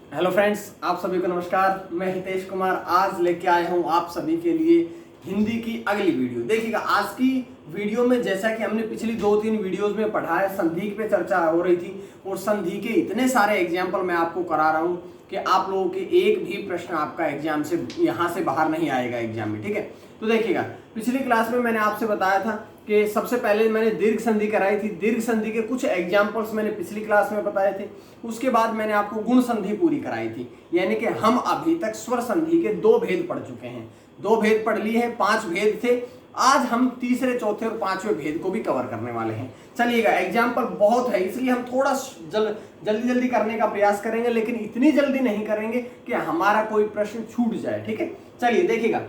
Hello friends, आप सभी को नमस्कार। मैं हितेश कुमार आज लेके आया हूँ आप सभी के लिए हिंदी की अगली वीडियो। देखिएगा, आज की वीडियो में जैसा कि हमने पिछली 2-3 वीडियोस में पढ़ा है, संधि पे चर्चा हो रही थी और संधि के इतने सारे एग्जाम्पल मैं आपको करा रहा हूँ कि आप लोगों के एक भी प्रश्न आपका एग्जाम से यहाँ से बाहर नहीं आएगा एग्जाम में। ठीक है, तो देखिएगा, पिछली क्लास में मैंने आपसे बताया था कि सबसे पहले मैंने दीर्घ संधि कराई थी। दीर्घ संधि के कुछ एग्जाम्पल्स मैंने पिछली क्लास में बताए थे। उसके बाद मैंने आपको गुण संधि पूरी कराई थी, यानी कि हम अभी तक स्वर संधि के 2 भेद पढ़ चुके हैं। 2 भेद पढ़ लिए हैं, 5 भेद थे। आज हम तीसरे, चौथे और 5वें भेद को भी कवर करने वाले हैं। चलिएगा, एग्जाम्पल बहुत है इसलिए हम थोड़ा जल्दी जल्दी करने का प्रयास करेंगे, लेकिन इतनी जल्दी नहीं करेंगे कि हमारा कोई प्रश्न छूट जाए। ठीक है, चलिए देखिएगा,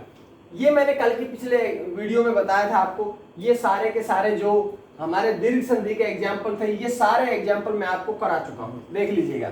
ये मैंने कल की पिछले वीडियो में बताया था आपको। ये सारे के सारे जो हमारे दीर्घ संधि के एग्जाम्पल थे, ये सारे एग्जाम्पल मैं आपको करा चुका हूं। देख लीजिएगा,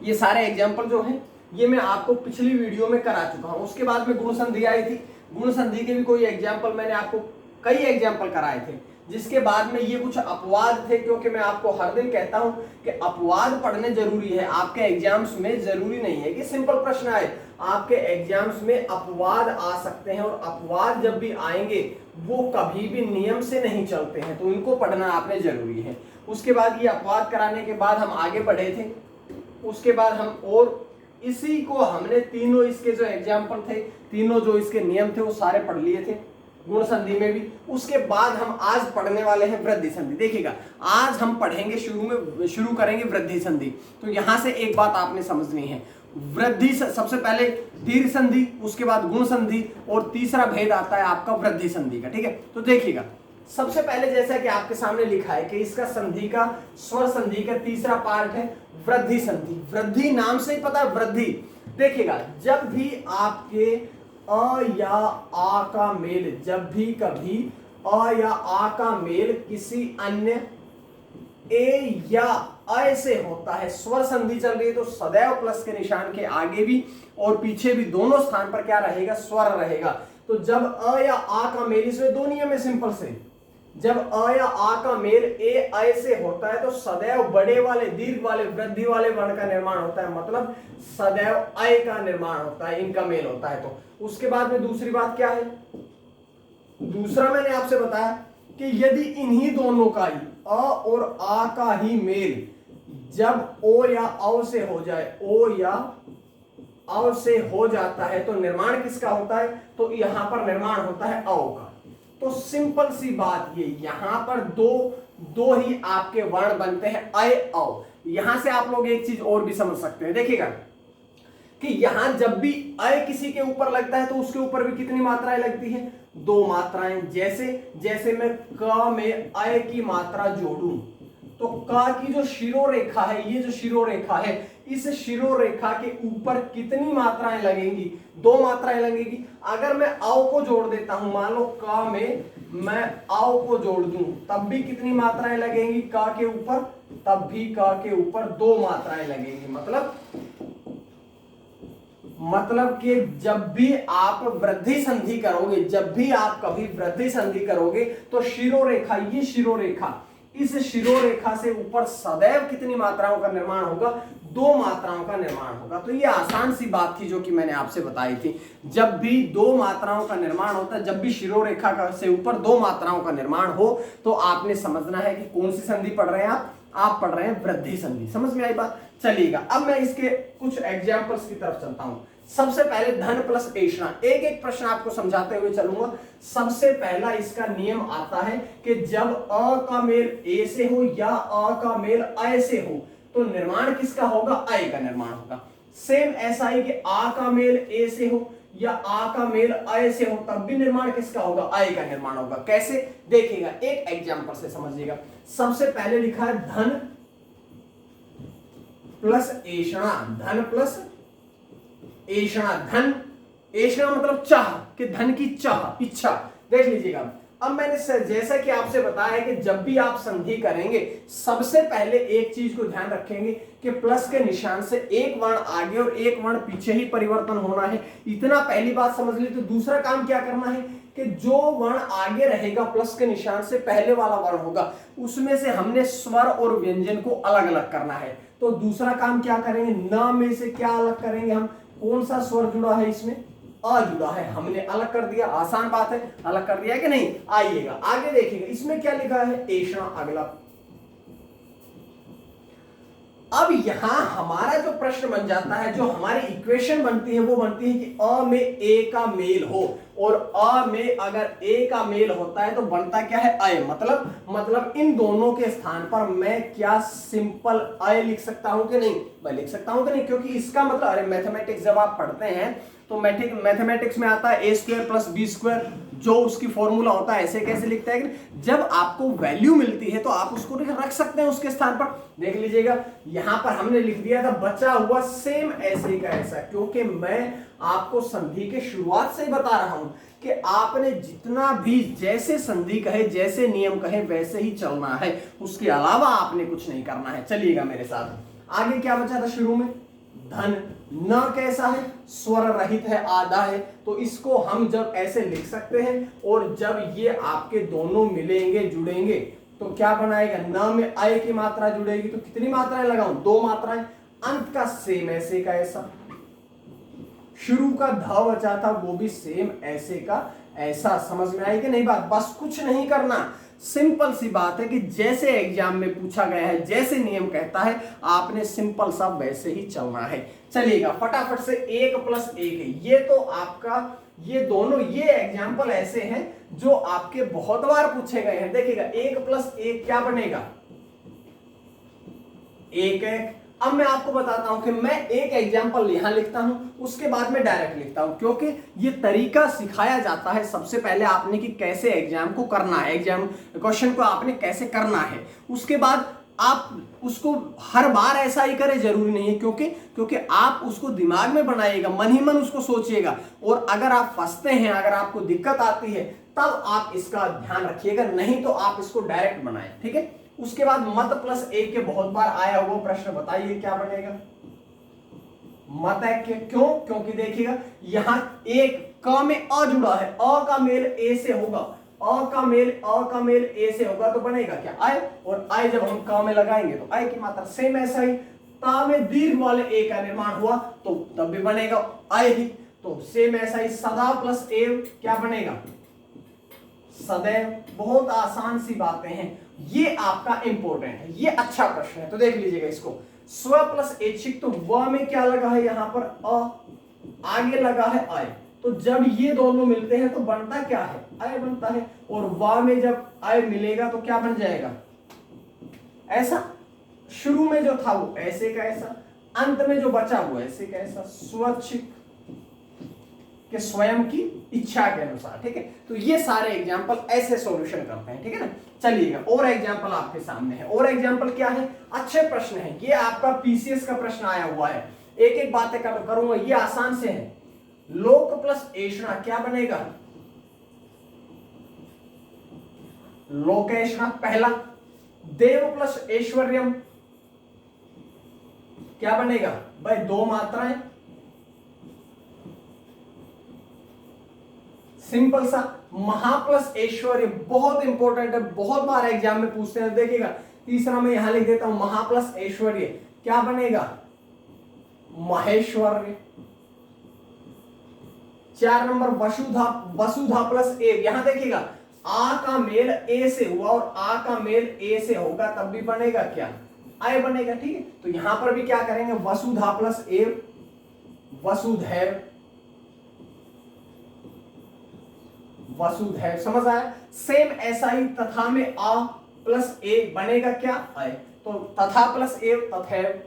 ये सारे एग्जाम्पल जो हैं ये मैं आपको पिछली वीडियो में करा चुका हूं। उसके बाद में गुण संधि आई थी। गुण संधि के भी कोई एग्जाम्पल मैंने आपको कई एग्जाम्पल कराए थे, जिसके बाद में ये कुछ अपवाद थे, क्योंकि मैं आपको हर दिन कहता हूं कि अपवाद पढ़ने जरूरी है। आपके एग्जाम्स में जरूरी नहीं है कि सिंपल प्रश्न आए, आपके एग्जाम्स में अपवाद आ सकते हैं और अपवाद जब भी आएंगे वो कभी भी नियम से नहीं चलते हैं, तो इनको पढ़ना आपने जरूरी है। उसके बाद ये अपवाद कराने के बाद हम आगे बढ़े थे। उसके बाद हम और इसी को हमने तीनों इसके जो एग्जाम्पल थे, तीनों जो इसके नियम थे वो सारे पढ़ लिए थे गुण संधि में भी। उसके बाद हम आज पढ़ने वाले हैं वृद्धि संधि। देखिएगा, आज हम पढ़ेंगे, शुरू करेंगे वृद्धि संधि। तो यहां से एक बात आपने समझनी है, वृद्धि सबसे पहले दीर्घ संधि, उसके बाद गुण संधि और तीसरा भेद आता है आपका वृद्धि संधि का। ठीक है, तो देखिएगा, सबसे पहले जैसा कि आपके सामने लिखा है कि इसका संधि का, स्वर संधि का तीसरा पार्ट है वृद्धि संधि। वृद्धि नाम से ही पता है, वृद्धि। देखिएगा, जब भी आपके अ या आ का मेल, जब भी कभी अ या आ का मेल किसी अन्य ए या अ से होता है, स्वर संधि चल रही है, तो सदैव प्लस के निशान के आगे भी और पीछे भी दोनों स्थान पर क्या रहेगा, स्वर रहेगा। तो जब अ या आ का मेल, इसमें दो नियम है सिंपल से। जब अ या आ का मेल ए अ से होता है तो सदैव बड़े वाले, दीर्घ वाले, वृद्धि वाले वर्ण का निर्माण होता है, मतलब सदैव अ का निर्माण होता है, इनका मेल होता है। तो उसके बाद में दूसरी बात क्या है, दूसरा मैंने आपसे बताया कि यदि इन्हीं दोनों का ही, अ और आ का ही मेल जब ओ या औ से हो जाए, ओ या औ से हो जाता है, तो निर्माण किसका होता है, तो यहां पर निर्माण होता है औ का। तो सिंपल सी बात, ये यहां पर दो ही आपके वर्ण बनते हैं, अ औ। यहां से आप लोग एक चीज और भी समझ सकते हैं। देखिएगा कि यहां जब भी अ किसी के ऊपर लगता है तो उसके ऊपर भी कितनी मात्राएं लगती हैं, 2 मात्राएं। जैसे मैं क में अ की मात्रा जोड़ूं तो क की जो शिरोरेखा है, ये जो शिरोरेखा है, इस शिरोरेखा के ऊपर कितनी मात्राएं लगेंगी, 2 मात्राएं लगेंगी। अगर मैं औ को जोड़ देता हूं, मान लो क में मैं औ को जोड़ दूं, तब भी कितनी मात्राएं लगेंगी क के ऊपर, तब भी क के ऊपर 2 मात्राएं लगेंगी। मतलब कि जब भी आप वृद्धि संधि करोगे, जब भी आप कभी वृद्धि संधि करोगे, तो शिरोरेखा, ये शिरोरेखा, इस शिरोरेखा से ऊपर सदैव कितनी मात्राओं का निर्माण होगा, 2 मात्राओं का निर्माण होगा। तो ये आसान सी बात थी जो कि मैंने आपसे बताई थी। जब भी 2 मात्राओं का निर्माण होता है, जब भी शिरोरेखा से ऊपर 2 मात्राओं का निर्माण हो, तो आपने समझना है कि कौन सी संधि पढ़ रहे हैं आप पढ़ रहे हैं वृद्धि संधि। समझ में आई बात? चलिएगा, अब मैं इसके कुछ एग्जाम्पल्स की तरफ चलता हूं। सबसे पहले धन प्लस एषणा, एक एक प्रश्न आपको समझाते हुए चलूंगा। सबसे पहला इसका नियम आता है कि जब अ का मेल ए से हो या अ का मेल अ से हो, तो निर्माण किसका होगा, अ का निर्माण होगा। सेम ऐसा ही कि आ का मेल ए से हो या आ का मेल अ से हो, तब भी निर्माण किसका होगा, अ का निर्माण होगा। कैसे, देखिएगा, एक एग्जांपल से समझिएगा। सबसे पहले लिखा है धन प्लस एषणा, धन प्लस एषणा। धन, एषणा मतलब चाह, कि धन की चाह, इच्छा। देख लीजिएगा, अब मैंने जैसा कि आपसे बताया कि जब भी आप संधि करेंगे, सबसे पहले एक चीज को ध्यान रखेंगे कि प्लस के निशान से एक वर्ण आगे और एक वर्ण पीछे ही परिवर्तन होना है। इतना पहली बात समझ ली। तो दूसरा काम क्या करना है कि जो वर्ण आगे रहेगा प्लस के निशान से पहले वाला वर्ण होगा, उसमें से हमने स्वर और व्यंजन को अलग अलग करना है। तो दूसरा काम क्या करेंगे, न में से क्या अलग करेंगे हम, कौन सा स्वर जुड़ा है इसमें, अ जुड़ा है, हमने अलग कर दिया। आसान बात है, अलग कर दिया कि नहीं। आइएगा आगे देखिएगा, इसमें क्या लिखा है, ऐषणा अगला। अब यहां हमारा जो प्रश्न बन जाता है, जो हमारी इक्वेशन बनती है, वो बनती है कि अ में ए का मेल हो, और अ में अगर ए का मेल होता है तो बनता क्या है, अय। मतलब इन दोनों के स्थान पर मैं क्या सिंपल अय लिख सकता हूं कि नहीं, मैं लिख सकता हूं कि नहीं, क्योंकि इसका मतलब, अरे मैथमेटिक्स जब आप पढ़ते हैं तो मैथमेटिक्स में आता है ए स्क्वायर प्लस बी स्क्वायर, जो उसकी फॉर्मूला होता है, ऐसे कैसे लिखता है कि जब आपको वैल्यू मिलती है तो आप उसको रख सकते हैं उसके स्थान पर। देख लीजिएगा यहां पर हमने लिख दिया था बचा हुआ सेम ऐसे का ऐसा, क्योंकि मैं आपको संधि के शुरुआत से ही बता रहा हूं कि आपने जितना भी जैसे संधि कहे, जैसे नियम कहे, वैसे ही चलना है, उसके अलावा आपने कुछ नहीं करना है। चलिएगा मेरे साथ, आगे क्या बचा था शुरू में, धन। न कैसा है, स्वर रहित है, आधा है, तो इसको हम जब ऐसे लिख सकते हैं, और जब ये आपके दोनों मिलेंगे जुड़ेंगे तो क्या बनाएगा, न में आय की मात्रा जुड़ेगी, तो कितनी मात्राएं लगाऊं, 2 मात्राएं, अंत का सेम ऐसे का ऐसा, शुरू का ध बचा था वो भी सेम ऐसे का ऐसा। समझ में आई कि नहीं बात, बस कुछ नहीं करना, सिंपल सी बात है कि जैसे एग्जाम में पूछा गया है, जैसे नियम कहता है, आपने सिंपल सा वैसे ही चलना है। चलिएगा फटाफट से 1 प्लस 1 है, ये तो आपका, ये दोनों, ये एग्जाम्पल ऐसे हैं जो आपके बहुत बार पूछे गए हैं। देखिएगा 1 प्लस 1 क्या बनेगा, 1। अब मैं आपको बताता हूं कि मैं एक एग्जाम्पल यहां लिखता हूं, उसके बाद में डायरेक्ट लिखता हूं, क्योंकि ये तरीका सिखाया जाता है सबसे पहले आपने कि कैसे एग्जाम को करना है, एग्जाम क्वेश्चन को आपने कैसे करना है, उसके बाद आप उसको हर बार ऐसा ही करें जरूरी नहीं है, क्योंकि आप उसको दिमाग में बनाइएगा, मन ही मन उसको सोचिएगा, और अगर आप फंसते हैं, अगर आपको दिक्कत आती है, तब आप इसका ध्यान रखिएगा, नहीं तो आप इसको डायरेक्ट बनाएं, ठीक है। उसके बाद मत प्लस 1 के बहुत बार आया हुआ प्रश्न, बताइए क्या बनेगा, मत ऐक्य। क्यों, क्योंकि देखिएगा यहां एक क में अ जुड़ा है, अ का मेल ए से होगा, अ का मेल ए से होगा, तो बनेगा क्या, आय, और आय जब हम क में लगाएंगे तो आय की मात्रा सेम ऐसा ही, ता में दीर्घ वाले ए का निर्माण हुआ तो तब भी बनेगा आय ही, तो सेम ऐसा ही, सदा प्लस एव क्या बनेगा, सदैव। बहुत आसान सी बातें हैं, ये आपका इंपॉर्टेंट है, ये अच्छा प्रश्न है, तो देख लीजिएगा इसको। स्व प्लस ऐच्छिक, तो व में क्या लगा है यहां पर अ, आगे लगा है आय, तो जब ये दोनों मिलते हैं तो बनता क्या है, आय बनता है, और व में जब आय मिलेगा तो क्या बन जाएगा, ऐसा। शुरू में जो था वो ऐसे का ऐसा, अंत में जो बचा वो ऐसे का ऐसा, स्वैच्छिक के स्वयं की इच्छा के अनुसार, ठीक है। तो ये सारे एग्जाम्पल ऐसे सॉल्यूशन करते हैं, ठीक है ना। चलिएगा और एग्जाम्पल आपके सामने है, और एग्जाम्पल क्या है, अच्छे प्रश्न है, ये आपका पीसीएस का प्रश्न आया हुआ है, एक एक बातें करूंगा, ये आसान से है। लोक प्लस ऐषणा क्या बनेगा, लोकेशना पहला। देव प्लस ऐश्वर्यम क्या बनेगा भाई, 2 मात्राएं, सिंपल सा। महा प्लस ऐश्वर्य बहुत इंपॉर्टेंट है, बहुत बार एग्जाम में पूछते हैं, देखिएगा तीसरा मैं यहां लिख देता हूं, महा प्लस ऐश्वर्य क्या बनेगा, महेश्वर्य। 4 नंबर वसुधा प्लस ए, यहां देखिएगा आ का मेल ए से हुआ और आ का मेल ए से होगा, तब भी बनेगा क्या, आय बनेगा, ठीक है। तो यहां पर भी क्या करेंगे, वसुधा प्लस ए, वसुधैव, वसुधैव, समझ आया। सेम ऐसा ही तथा में आ प्लस ए बनेगा क्या, आय, तो तथा प्लस ए तथैव।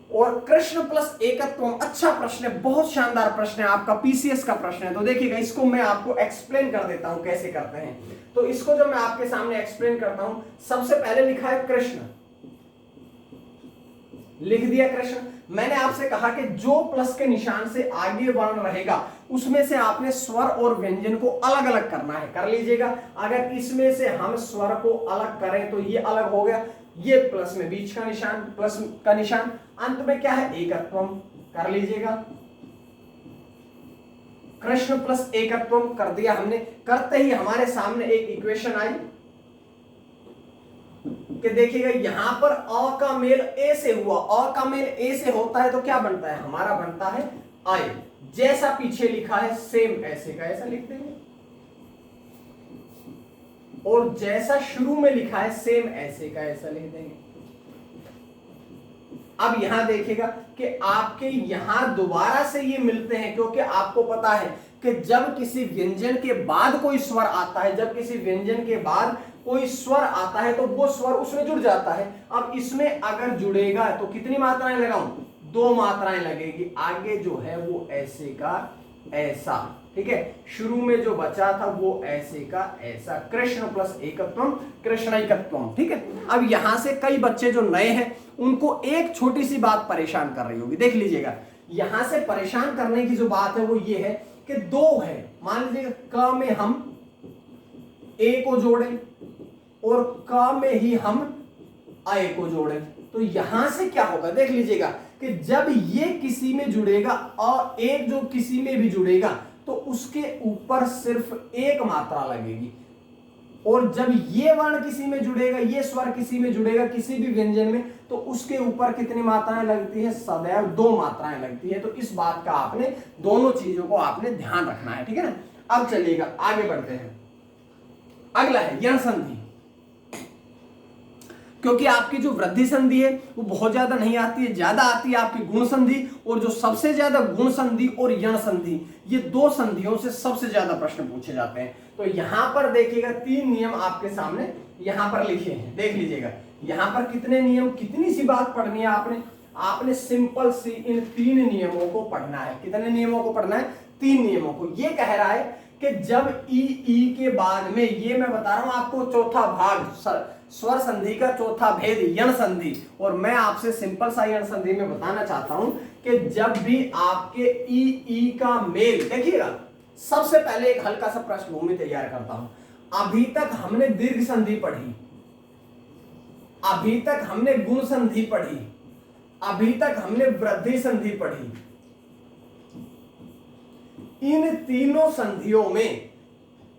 और कृष्ण प्लस एकत्व, अच्छा प्रश्न है, बहुत शानदार प्रश्न है, आपका पीसीएस का प्रश्न है। तो देखिएगा इसको मैं आपको एक्सप्लेन कर देता हूं कैसे करते हैं। तो इसको जब मैं आपके सामने एक्सप्लेन करता हूं, सबसे पहले लिखा है कृष्ण, लिख दिया कृष्ण। मैंने आपसे कहा कि जो प्लस के निशान से आगे वर्ण रहेगा उसमें से आपने स्वर और व्यंजन को अलग अलग करना है, कर लीजिएगा। अगर इसमें से हम स्वर को अलग करें तो ये अलग हो गया, ये प्लस में बीच का निशान, प्लस का निशान, अंत में क्या है एकत्वम, कर लीजिएगा। कृष्ण प्लस एकत्व कर दिया हमने। करते ही हमारे सामने एक इक्वेशन आई कि देखिएगा यहां पर अ का मेल ए से हुआ, अ का मेल ए से होता है तो क्या बनता है, हमारा बनता है आई। जैसा पीछे लिखा है सेम ऐसे का ऐसा लिख देंगे, और जैसा शुरू में लिखा है सेम ऐसे का ऐसा लिख देंगे। अब यहां देखिएगा कि आपके यहां दोबारा से ये मिलते हैं, क्योंकि आपको पता है कि जब किसी व्यंजन के बाद कोई स्वर आता है, जब किसी व्यंजन के बाद कोई स्वर आता है तो वो स्वर उसमें जुड़ जाता है। अब इसमें अगर जुड़ेगा तो कितनी मात्राएं लगाऊं, 2 मात्राएं लगेगी। आगे जो है वो ऐसे का ऐसा, ठीक है, शुरू में जो बचा था वो ऐसे का ऐसा, कृष्ण प्लस एकत्वम कृष्णैकत्वम, ठीक है। अब यहां से कई बच्चे जो नए हैं उनको एक छोटी सी बात परेशान कर रही होगी, देख लीजिएगा। यहां से परेशान करने की जो बात है वो ये है कि 2 है, मान लीजिएगा क में हम ए को जोड़ें और क में ही हम आए को जोड़ें, तो यहां से क्या होगा, देख लीजिएगा कि जब ये किसी में जुड़ेगा और एक जो किसी में भी जुड़ेगा तो उसके ऊपर सिर्फ एक मात्रा लगेगी, और जब ये वर्ण किसी में जुड़ेगा, ये स्वर किसी में जुड़ेगा किसी भी व्यंजन में, तो उसके ऊपर कितनी मात्राएं लगती है, सदैव 2 मात्राएं लगती है। तो इस बात का आपने दोनों चीजों को आपने ध्यान रखना है, ठीक है ना। अब चलिएगा आगे बढ़ते हैं। अगला है यण संधि। क्योंकि आपकी जो वृद्धि संधि है वो बहुत ज्यादा नहीं आती है, ज्यादा आती है आपकी गुण संधि, और जो सबसे ज्यादा गुण संधि और यण संधि, ये 2 संधियों से सबसे ज्यादा प्रश्न पूछे जाते हैं। तो यहां पर देखिएगा 3 नियम आपके सामने यहां पर लिखे हैं, देख लीजिएगा यहां पर कितने नियम, कितनी सी बात पढ़नी है आपने सिंपल सी इन 3 नियमों को पढ़ना है। कितने नियमों को पढ़ना है, 3 नियमों को। ये कह रहा है कि जब ई के बाद में, ये मैं बता रहा हूं आपको चौथा भाग, स्वर संधि का चौथा भेद यण संधि, और मैं आपसे सिंपल सा यण संधि में बताना चाहता हूं कि जब भी आपके ई का मेल, देखिएगा सबसे पहले एक हल्का सा पृष्ठभूमि तैयार करता हूं। अभी तक हमने दीर्घ संधि पढ़ी, अभी तक हमने गुण संधि पढ़ी, अभी तक हमने वृद्धि संधि पढ़ी। इन तीनों संधियों में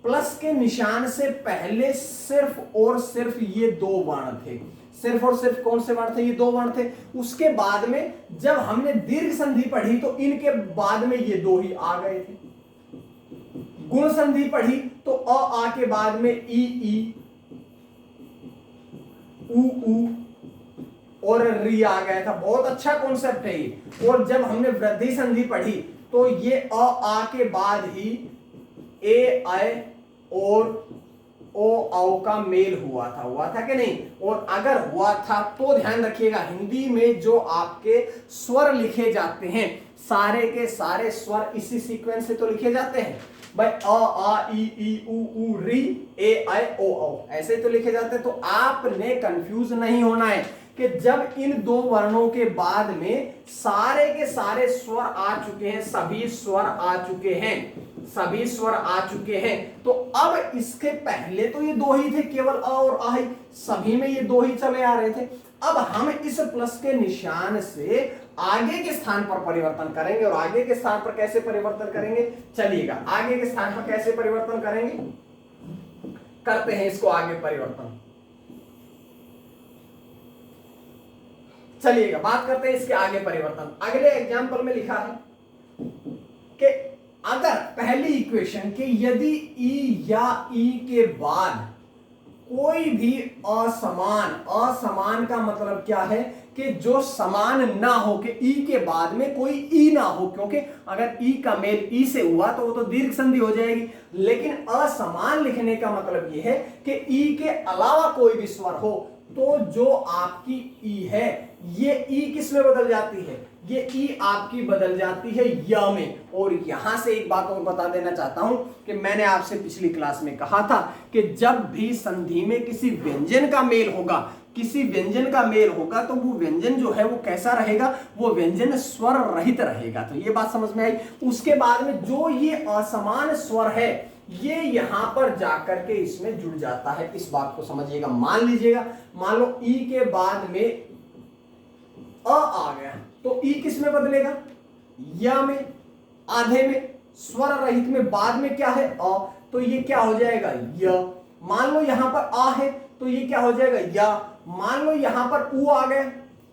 प्लस के निशान से पहले सिर्फ और सिर्फ ये 2 वर्ण थे, सिर्फ और सिर्फ कौन से वर्ण थे, ये 2 वर्ण थे। उसके बाद में जब हमने दीर्घ संधि पढ़ी तो इनके बाद में ये 2 ही आ गए थे। गुण संधि पढ़ी तो आ के बाद में ई उ और री आ गया था, बहुत अच्छा कॉन्सेप्ट है ये। और जब हमने वृद्धि संधि पढ़ी तो ये आ के बाद ही ए आय और ओ औ का मेल हुआ था कि नहीं। और अगर हुआ था तो ध्यान रखिएगा, हिंदी में जो आपके स्वर लिखे जाते हैं सारे के सारे स्वर इसी सीक्वेंस से तो लिखे जाते हैं भाई, आ ई उ री ए आय ओ औ, ऐसे तो लिखे जाते हैं। तो आपने कंफ्यूज नहीं होना है कि जब इन 2 वर्णों के बाद में सारे के सारे स्वर आ चुके हैं, सभी स्वर आ चुके हैं, सभी स्वर आ चुके हैं, तो अब इसके पहले तो ये 2 ही थे, केवल अ और आ ही, सभी में ये 2 ही चले आ रहे थे। अब हम इस प्लस के निशान से आगे के स्थान पर परिवर्तन करेंगे, और आगे के स्थान पर कैसे परिवर्तन करेंगे, चलिएगा आगे के स्थान पर कैसे परिवर्तन करेंगे, करते हैं इसको आगे परिवर्तन। चलिएगा बात करते हैं इसके आगे परिवर्तन। अगले एग्जाम्पल में लिखा है कि अगर पहली इक्वेशन के यदि ई या ई के बाद कोई भी असमान का मतलब क्या है कि जो समान ना हो, कि ई के बाद में कोई ई ना हो, क्योंकि अगर ई का मेल ई से हुआ तो वो तो दीर्घ संधि हो जाएगी। लेकिन असमान लिखने का मतलब यह है कि ई के अलावा कोई भी स्वर हो, तो जो आपकी ई है ये ई किस में बदल जाती है, ये ई आपकी बदल जाती है य में। और यहां से एक बात और बता देना चाहता हूं कि मैंने आपसे पिछली क्लास में कहा था कि जब भी संधि में किसी व्यंजन का मेल होगा, किसी व्यंजन का मेल होगा, तो वो व्यंजन जो है वो कैसा रहेगा, वो व्यंजन स्वर रहित रहेगा। तो ये बात समझ में आई। उसके बाद में जो ये असमान स्वर है ये यहां पर जाकर के इसमें जुड़ जाता है, इस बात को समझिएगा। मान लीजिएगा, मान लो ई के बाद में आ गया तो ई किस में बदलेगा, या में, आधे में, स्वर रहित में बाद में क्या है अ, तो ये क्या हो जाएगा य। मान लो यहां पर आ है तो ये क्या हो जाएगा या। मान लो यहां पर ऊ आ गया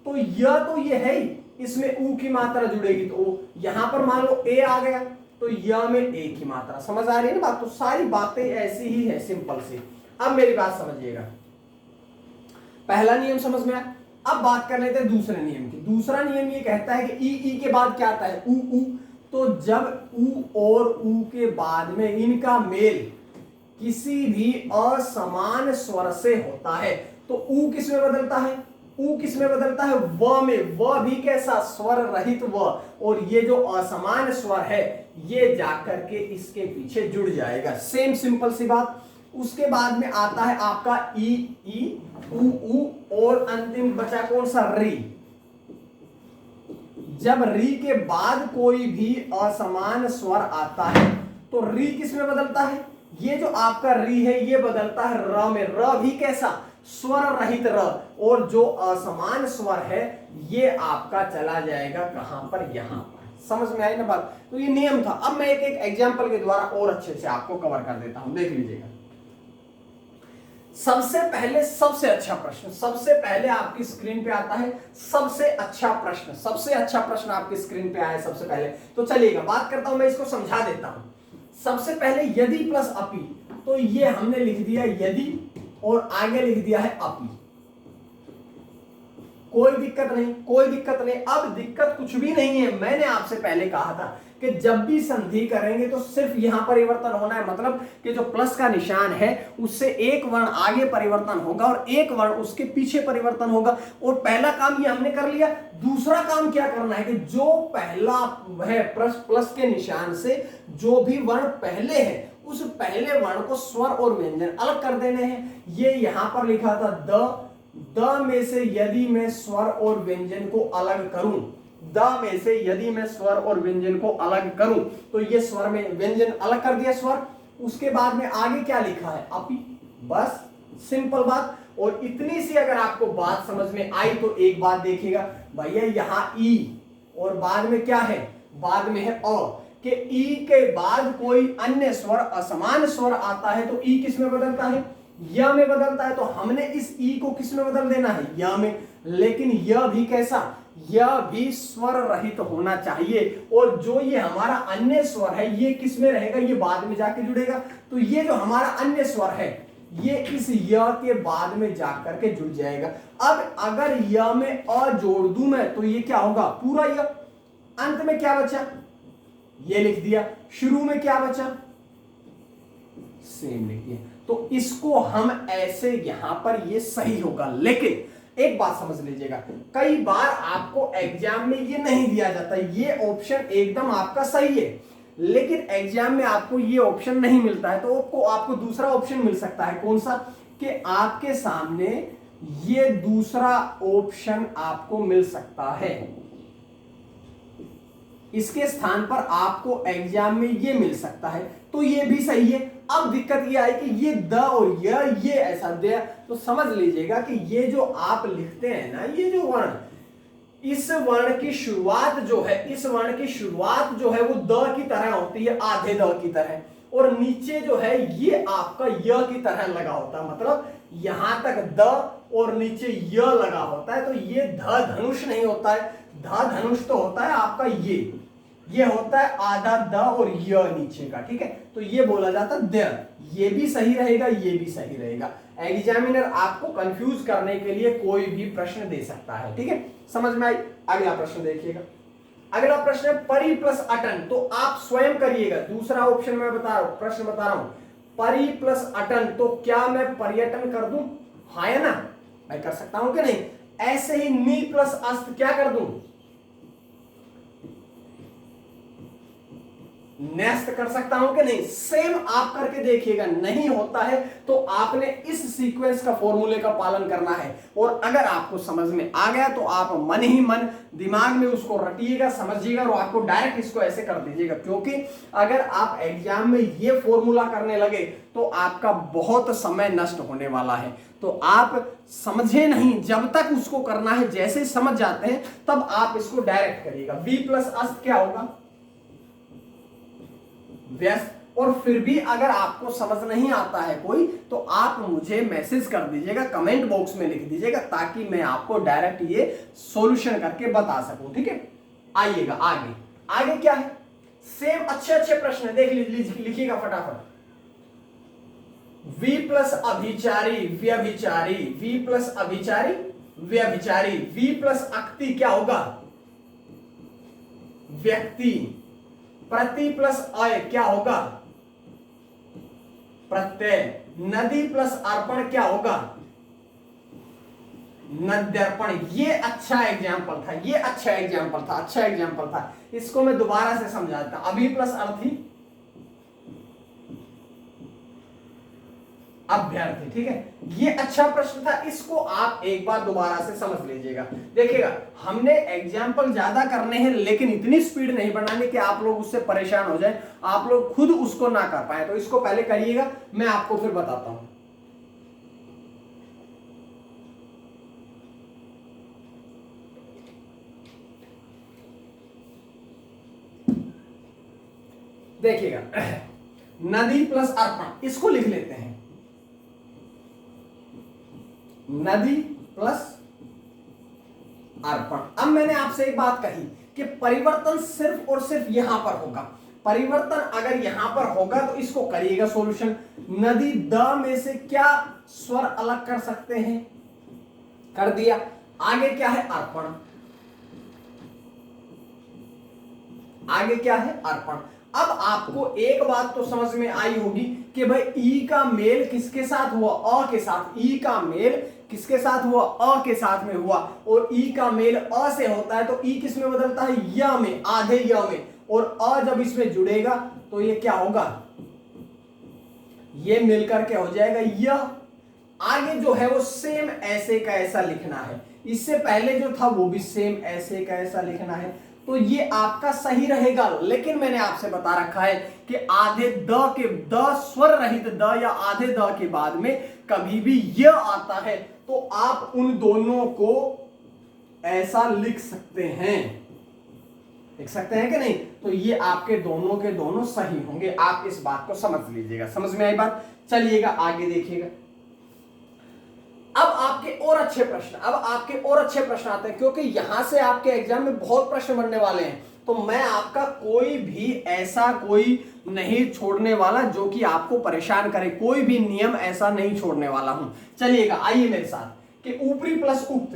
तो य तो ये है ही, इसमें ऊ की मात्रा जुड़ेगी तो ओ। यहां पर मान लो ए आ गया तो य में ए की मात्रा। समझ आ रही है ना बात। तो सारी बातें ऐसी ही है सिंपल सी। अब मेरी बात समझिएगा, पहला नियम समझ में आया। अब बात कर लेते हैं दूसरे नियम की। दूसरा नियम ये कहता है कि ई के बाद क्या आता है ऊ ऊ। तो जब ऊ और ऊ के बाद में इनका मेल किसी भी असमान स्वर से होता है तो ऊ किस में बदलता है, ऊ किस में बदलता है व में। व भी कैसा स्वर रहित व, और ये जो असमान स्वर है ये जाकर के इसके पीछे जुड़ जाएगा। सेम सिंपल सी बात। उसके बाद में आता है आपका ई ई ऊ ऊ और अंतिम बचा कौन सा री। जब री के बाद कोई भी असमान स्वर आता है तो री किस में बदलता है, ये जो आपका री है ये बदलता है र में। र भी कैसा स्वर रहित र, और जो असमान स्वर है ये आपका चला जाएगा कहां पर, यहां पर। समझ में आई ना बात। तो ये नियम था। अब मैं एक एक एग्जांपल के द्वारा और अच्छे से आपको कवर कर देता हूं, देख लीजिएगा। सबसे पहले सबसे अच्छा प्रश्न, सबसे पहले आपकी स्क्रीन पे आता है सबसे अच्छा प्रश्न। सबसे अच्छा प्रश्न आपकी स्क्रीन पे आया सबसे पहले। तो चलिएगा बात करता हूं, मैं इसको समझा देता हूं। सबसे पहले यदि प्लस अपी, तो ये हमने लिख दिया यदि और आगे लिख दिया है अपी। कोई दिक्कत नहीं, कोई दिक्कत नहीं। अब दिक्कत कुछ भी नहीं है। मैंने आपसे पहले कहा था कि जब भी संधि करेंगे तो सिर्फ यहां परिवर्तन होना है, मतलब कि जो प्लस का निशान है उससे एक वर्ण आगे परिवर्तन होगा और एक वर्ण उसके पीछे परिवर्तन होगा। और पहला काम ये हमने कर लिया। दूसरा काम क्या करना है कि जो पहला है प्लस के निशान से जो भी वर्ण पहले है उस पहले वर्ण को स्वर और व्यंजन अलग कर देने हैं। ये यहां पर लिखा था द में से यदि मैं स्वर और व्यंजन को अलग करूं, द में से यदि मैं स्वर और व्यंजन को अलग करूं, तो ये स्वर में व्यंजन अलग कर दिया स्वर। उसके बाद में आगे क्या लिखा है अपी। बस सिंपल बात। और इतनी सी अगर आपको बात समझ में आई तो एक बात देखिएगा भैया, यहां ई और बाद में क्या है, बाद में है अ, कि ई के बाद कोई अन्य स्वर असमान स्वर आता है तो ई किस में बदलता है, य में बदलता है। तो हमने इस ई को किस में बदल देना है, य में। लेकिन यह भी कैसा, यह भी स्वर रहित होना चाहिए। और जो ये हमारा अन्य स्वर है ये किस में रहेगा, ये बाद में जाके जुड़ेगा। तो ये जो हमारा अन्य स्वर है ये इस य के बाद में जाकर के जुड़ जाएगा। अब अगर य में अ जोड़ दूं मैं तो ये क्या होगा, पूरा य। अंत में क्या बचा, ये लिख दिया। शुरू में क्या बचा, सेम लिख दिया। तो इसको हम ऐसे यहां पर, ये सही होगा। लेकिन एक बात समझ लीजिएगा, कई बार आपको एग्जाम में ये नहीं दिया जाता। ये ऑप्शन एकदम आपका सही है लेकिन एग्जाम में आपको ये ऑप्शन नहीं मिलता है। तो आपको दूसरा ऑप्शन मिल सकता है। कौन सा, कि आपके सामने ये दूसरा ऑप्शन आपको मिल सकता है। इसके स्थान पर आपको एग्जाम में ये मिल सकता है, तो ये भी सही है। अब दिक्कत ये आई कि ये द और ये ऐसा दिया, तो समझ लीजिएगा कि ये जो आप लिखते हैं ना, ये जो वर्ण, इस वर्ण की शुरुआत जो है, इस वर्ण की शुरुआत जो है वो द की तरह होती है, आधे द की तरह। और नीचे जो है ये आपका य की तरह लगा होता है, मतलब यहां तक द और नीचे य लगा होता है। तो ये ध धनुष नहीं होता है, ध धनुष तो होता है आपका ये होता है आधा द और य नीचे का, ठीक है। तो ये बोला जाता है द। ये भी सही रहेगा, ये भी सही रहेगा। एग्जामिनर आपको कंफ्यूज करने के लिए कोई भी प्रश्न दे सकता है, ठीक है। समझ में आई। अगला प्रश्न देखिएगा। अगला प्रश्न है परि प्लस अटन। तो आप स्वयं करिएगा। दूसरा ऑप्शन मैं बता रहा हूं, प्रश्न बता रहा हूं, परि प्लस अटन। तो क्या मैं पर्यटन कर दूं, हाँ या ना, मैं कर सकता हूं कि नहीं। ऐसे ही नी प्लस अस्त क्या कर दूं, नेस्ट कर सकता हूं कि नहीं। सेम आप करके देखिएगा। नहीं होता है तो आपने इस सीक्वेंस का फॉर्मूले का पालन करना है। और अगर आपको समझ में आ गया तो आप मन ही मन दिमाग में उसको रटिएगा, समझिएगा और आपको डायरेक्ट इसको ऐसे कर दीजिएगा। क्योंकि अगर आप एग्जाम में ये फॉर्मूला करने लगे तो आपका बहुत समय नष्ट होने वाला है। तो आप समझे नहीं, जब तक उसको करना है, जैसे समझ जाते हैं तब आप इसको डायरेक्ट करिएगा। बी प्लस अस्त क्या होगा, व्यस्त। और फिर भी अगर आपको समझ नहीं आता है कोई, तो आप मुझे मैसेज कर दीजिएगा, कमेंट बॉक्स में लिख दीजिएगा, ताकि मैं आपको डायरेक्ट ये सॉल्यूशन करके बता सकूं। ठीक है, आइएगा आगे। आगे क्या है, सेम अच्छे अच्छे प्रश्न है, देख लिखिएगा फटाफट। वी प्लस अभिचारी व्यभिचारी, वी प्लस अभिचारी व्यभिचारी, वी प्लस अक्ति क्या होगा, व्यक्ति। प्रति प्लस अय क्या होगा, प्रत्यय। नदी प्लस अर्पण क्या होगा, नद्यर्पण। ये अच्छा एग्जाम्पल था, ये अच्छा एग्जाम्पल था, अच्छा एग्जाम्पल था। इसको मैं दोबारा से समझाता हूं। अभी प्लस अर्थी अभ्यर्थी। ठीक है, ये अच्छा प्रश्न था, इसको आप एक बार दोबारा से समझ लीजिएगा। देखिएगा, हमने एग्जाम्पल ज्यादा करने हैं, लेकिन इतनी स्पीड नहीं बढ़ानी कि आप लोग उससे परेशान हो जाए, आप लोग खुद उसको ना कर पाए। तो इसको पहले करिएगा, मैं आपको फिर बताता हूं। देखिएगा, नदी प्लस अर्पण, इसको लिख लेते हैं, नदी प्लस अर्पण। अब मैंने आपसे एक बात कही कि परिवर्तन सिर्फ और सिर्फ यहां पर होगा। परिवर्तन अगर यहां पर होगा तो इसको करिएगा सॉल्यूशन। नदी द में से क्या स्वर अलग कर सकते हैं, कर दिया। आगे क्या है, अर्पण। आगे क्या है, अर्पण। अब आपको एक बात तो समझ में आई होगी कि भाई ई का मेल किसके साथ हुआ, अ के साथ। ई का मेल किसके साथ हुआ, अ के साथ में हुआ। और ई का मेल अ से होता है तो ई किस में बदलता है, य में, आधे य में। और अ जब इसमें जुड़ेगा तो ये क्या होगा, ये मिलकर के हो जाएगा य। आगे जो है वो सेम ऐसे का ऐसा लिखना है, इससे पहले जो था वो भी सेम ऐसे का ऐसा लिखना है। तो ये आपका सही रहेगा। लेकिन मैंने आपसे बता रखा है कि आधे द के, द स्वर रहित द या आधे द के बाद में कभी भी य आता है तो आप उन दोनों को ऐसा लिख सकते हैं, लिख सकते हैं कि नहीं। तो ये आपके दोनों के दोनों सही होंगे, आप इस बात को समझ लीजिएगा। समझ में आई बात, चलिएगा आगे देखिएगा। अब आपके और अच्छे प्रश्न, अब आपके और अच्छे प्रश्न आते हैं, क्योंकि यहां से आपके एग्जाम में बहुत प्रश्न बनने वाले हैं। तो मैं आपका कोई भी ऐसा कोई नहीं छोड़ने वाला जो कि आपको परेशान करे, कोई भी नियम ऐसा नहीं छोड़ने वाला हूं। चलिएगा, आइए मेरे साथ कि ऊपरी प्लस उक्त,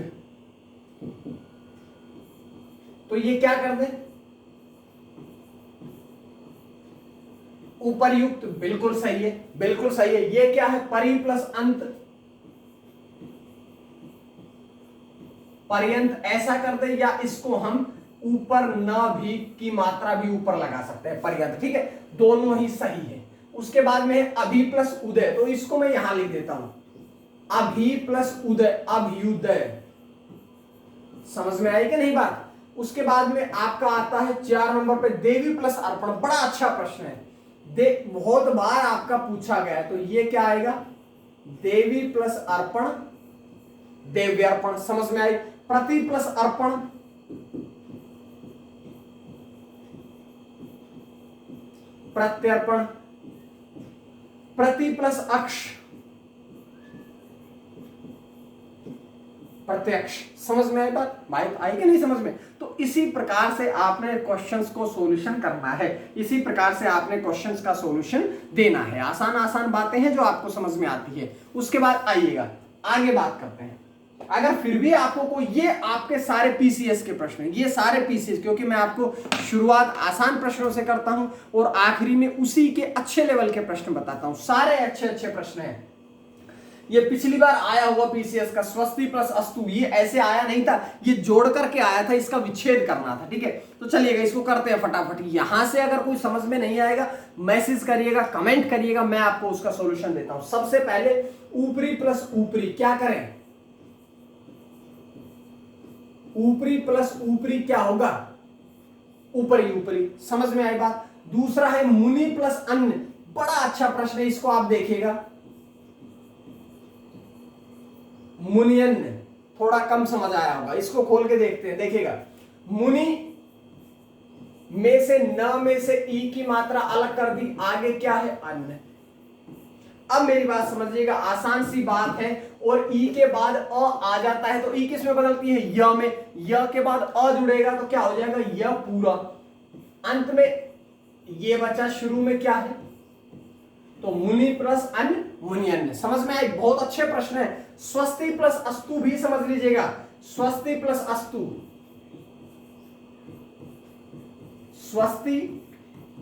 तो ये क्या कर दे, उपरयुक्त। बिल्कुल सही है, बिल्कुल सही है। ये क्या है, परि प्लस अंत, पर्यंत ऐसा कर दे, या इसको हम ऊपर न भी की मात्रा भी ऊपर लगा सकते हैं, पर्यंत। ठीक है, दोनों ही सही है। उसके बाद में अभि प्लस उदय, तो इसको मैं यहां लिख देता हूं, अभि प्लस उदय, अभ्युदय। समझ में आई कि नहीं बात। उसके बाद में आपका आता है 4 नंबर पे देवी प्लस अर्पण। बड़ा अच्छा प्रश्न है, बहुत बार आपका पूछा गया है। तो ये क्या आएगा, देवी प्लस अर्पण, देव्यर्पण। समझ में आई। प्रति प्लस अर्पण, प्रत्यर्पण। प्रति प्लस अक्ष, प्रत्यक्ष। समझ में आई बात, बात आई कि नहीं समझ में। तो इसी प्रकार से आपने क्वेश्चंस को सॉल्यूशन करना है, इसी प्रकार से आपने क्वेश्चंस का सॉल्यूशन देना है। आसान आसान बातें हैं जो आपको समझ में आती है। उसके बाद आइएगा आगे बात करते हैं। अगर फिर भी आपको कोई, ये आपके सारे पीसीएस के प्रश्न हैं, ये सारे पीसीएस, क्योंकि मैं आपको शुरुआत आसान प्रश्नों से करता हूं और आखिरी में उसी के अच्छे लेवल के प्रश्न बताता हूं। सारे अच्छे अच्छे प्रश्न हैं। ये पिछली बार आया हुआ पीसीएस का स्वस्ति प्लस अस्तु, ये ऐसे आया नहीं था, ये जोड़ करके आया था, इसका विच्छेद करना था। ठीक है, तो चलिएगा इसको करते हैं फटाफट। यहां से अगर कोई समझ में नहीं आएगा मैसेज करिएगा, कमेंट करिएगा, मैं आपको उसका सॉल्यूशन देता हूं। सबसे पहले ऊपरी प्लस ऊपरी क्या करें, ऊपरी प्लस ऊपरी क्या होगा, ऊपरी ऊपरी। समझ में आई बात। दूसरा है मुनि प्लस अन्य, बड़ा अच्छा प्रश्न है, इसको आप देखिएगा। मुनियन्य थोड़ा कम समझ आया होगा, इसको खोल के देखते हैं। देखिएगा, मुनि में से न में से ई की मात्रा अलग कर दी, आगे क्या है अन्य। अब मेरी बात समझिएगा, आसान सी बात है, और ई के बाद अ आ जाता है तो ई किस में बदलती है, य में। य के बाद अ जुड़ेगा तो क्या हो जाएगा, य पूरा। अंत में ये बचा, शुरू में क्या है, तो मुनि प्लस अन्य, मुनि अन्य। समझ में आई, बहुत अच्छे प्रश्न है। स्वस्ति प्लस अस्तु भी समझ लीजिएगा, स्वस्ति प्लस अस्तु, स्वस्ति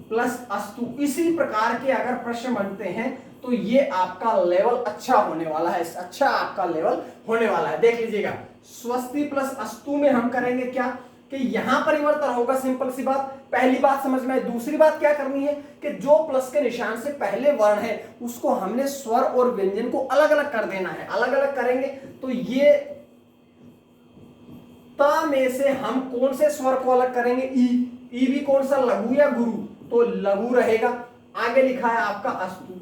प्लस अस्तु, इसी प्रकार के अगर प्रश्न बनते हैं तो ये आपका लेवल अच्छा होने वाला है, अच्छा आपका लेवल होने वाला है। देख लीजिएगा, स्वस्ति प्लस अस्तु में हम करेंगे क्या, कि यहां परिवर्तन होगा, सिंपल सी बात। पहली बात समझ में आई। दूसरी बात क्या करनी है कि जो प्लस के निशान से पहले वर्ण है उसको हमने स्वर और व्यंजन को अलग अलग कर देना है। अलग अलग करेंगे तो ये त में से हम कौन से स्वर को अलग करेंगे, ई। ई भी कौन सा, लघु या गुरु, तो लघु रहेगा। आगे लिखा है आपका अस्तु।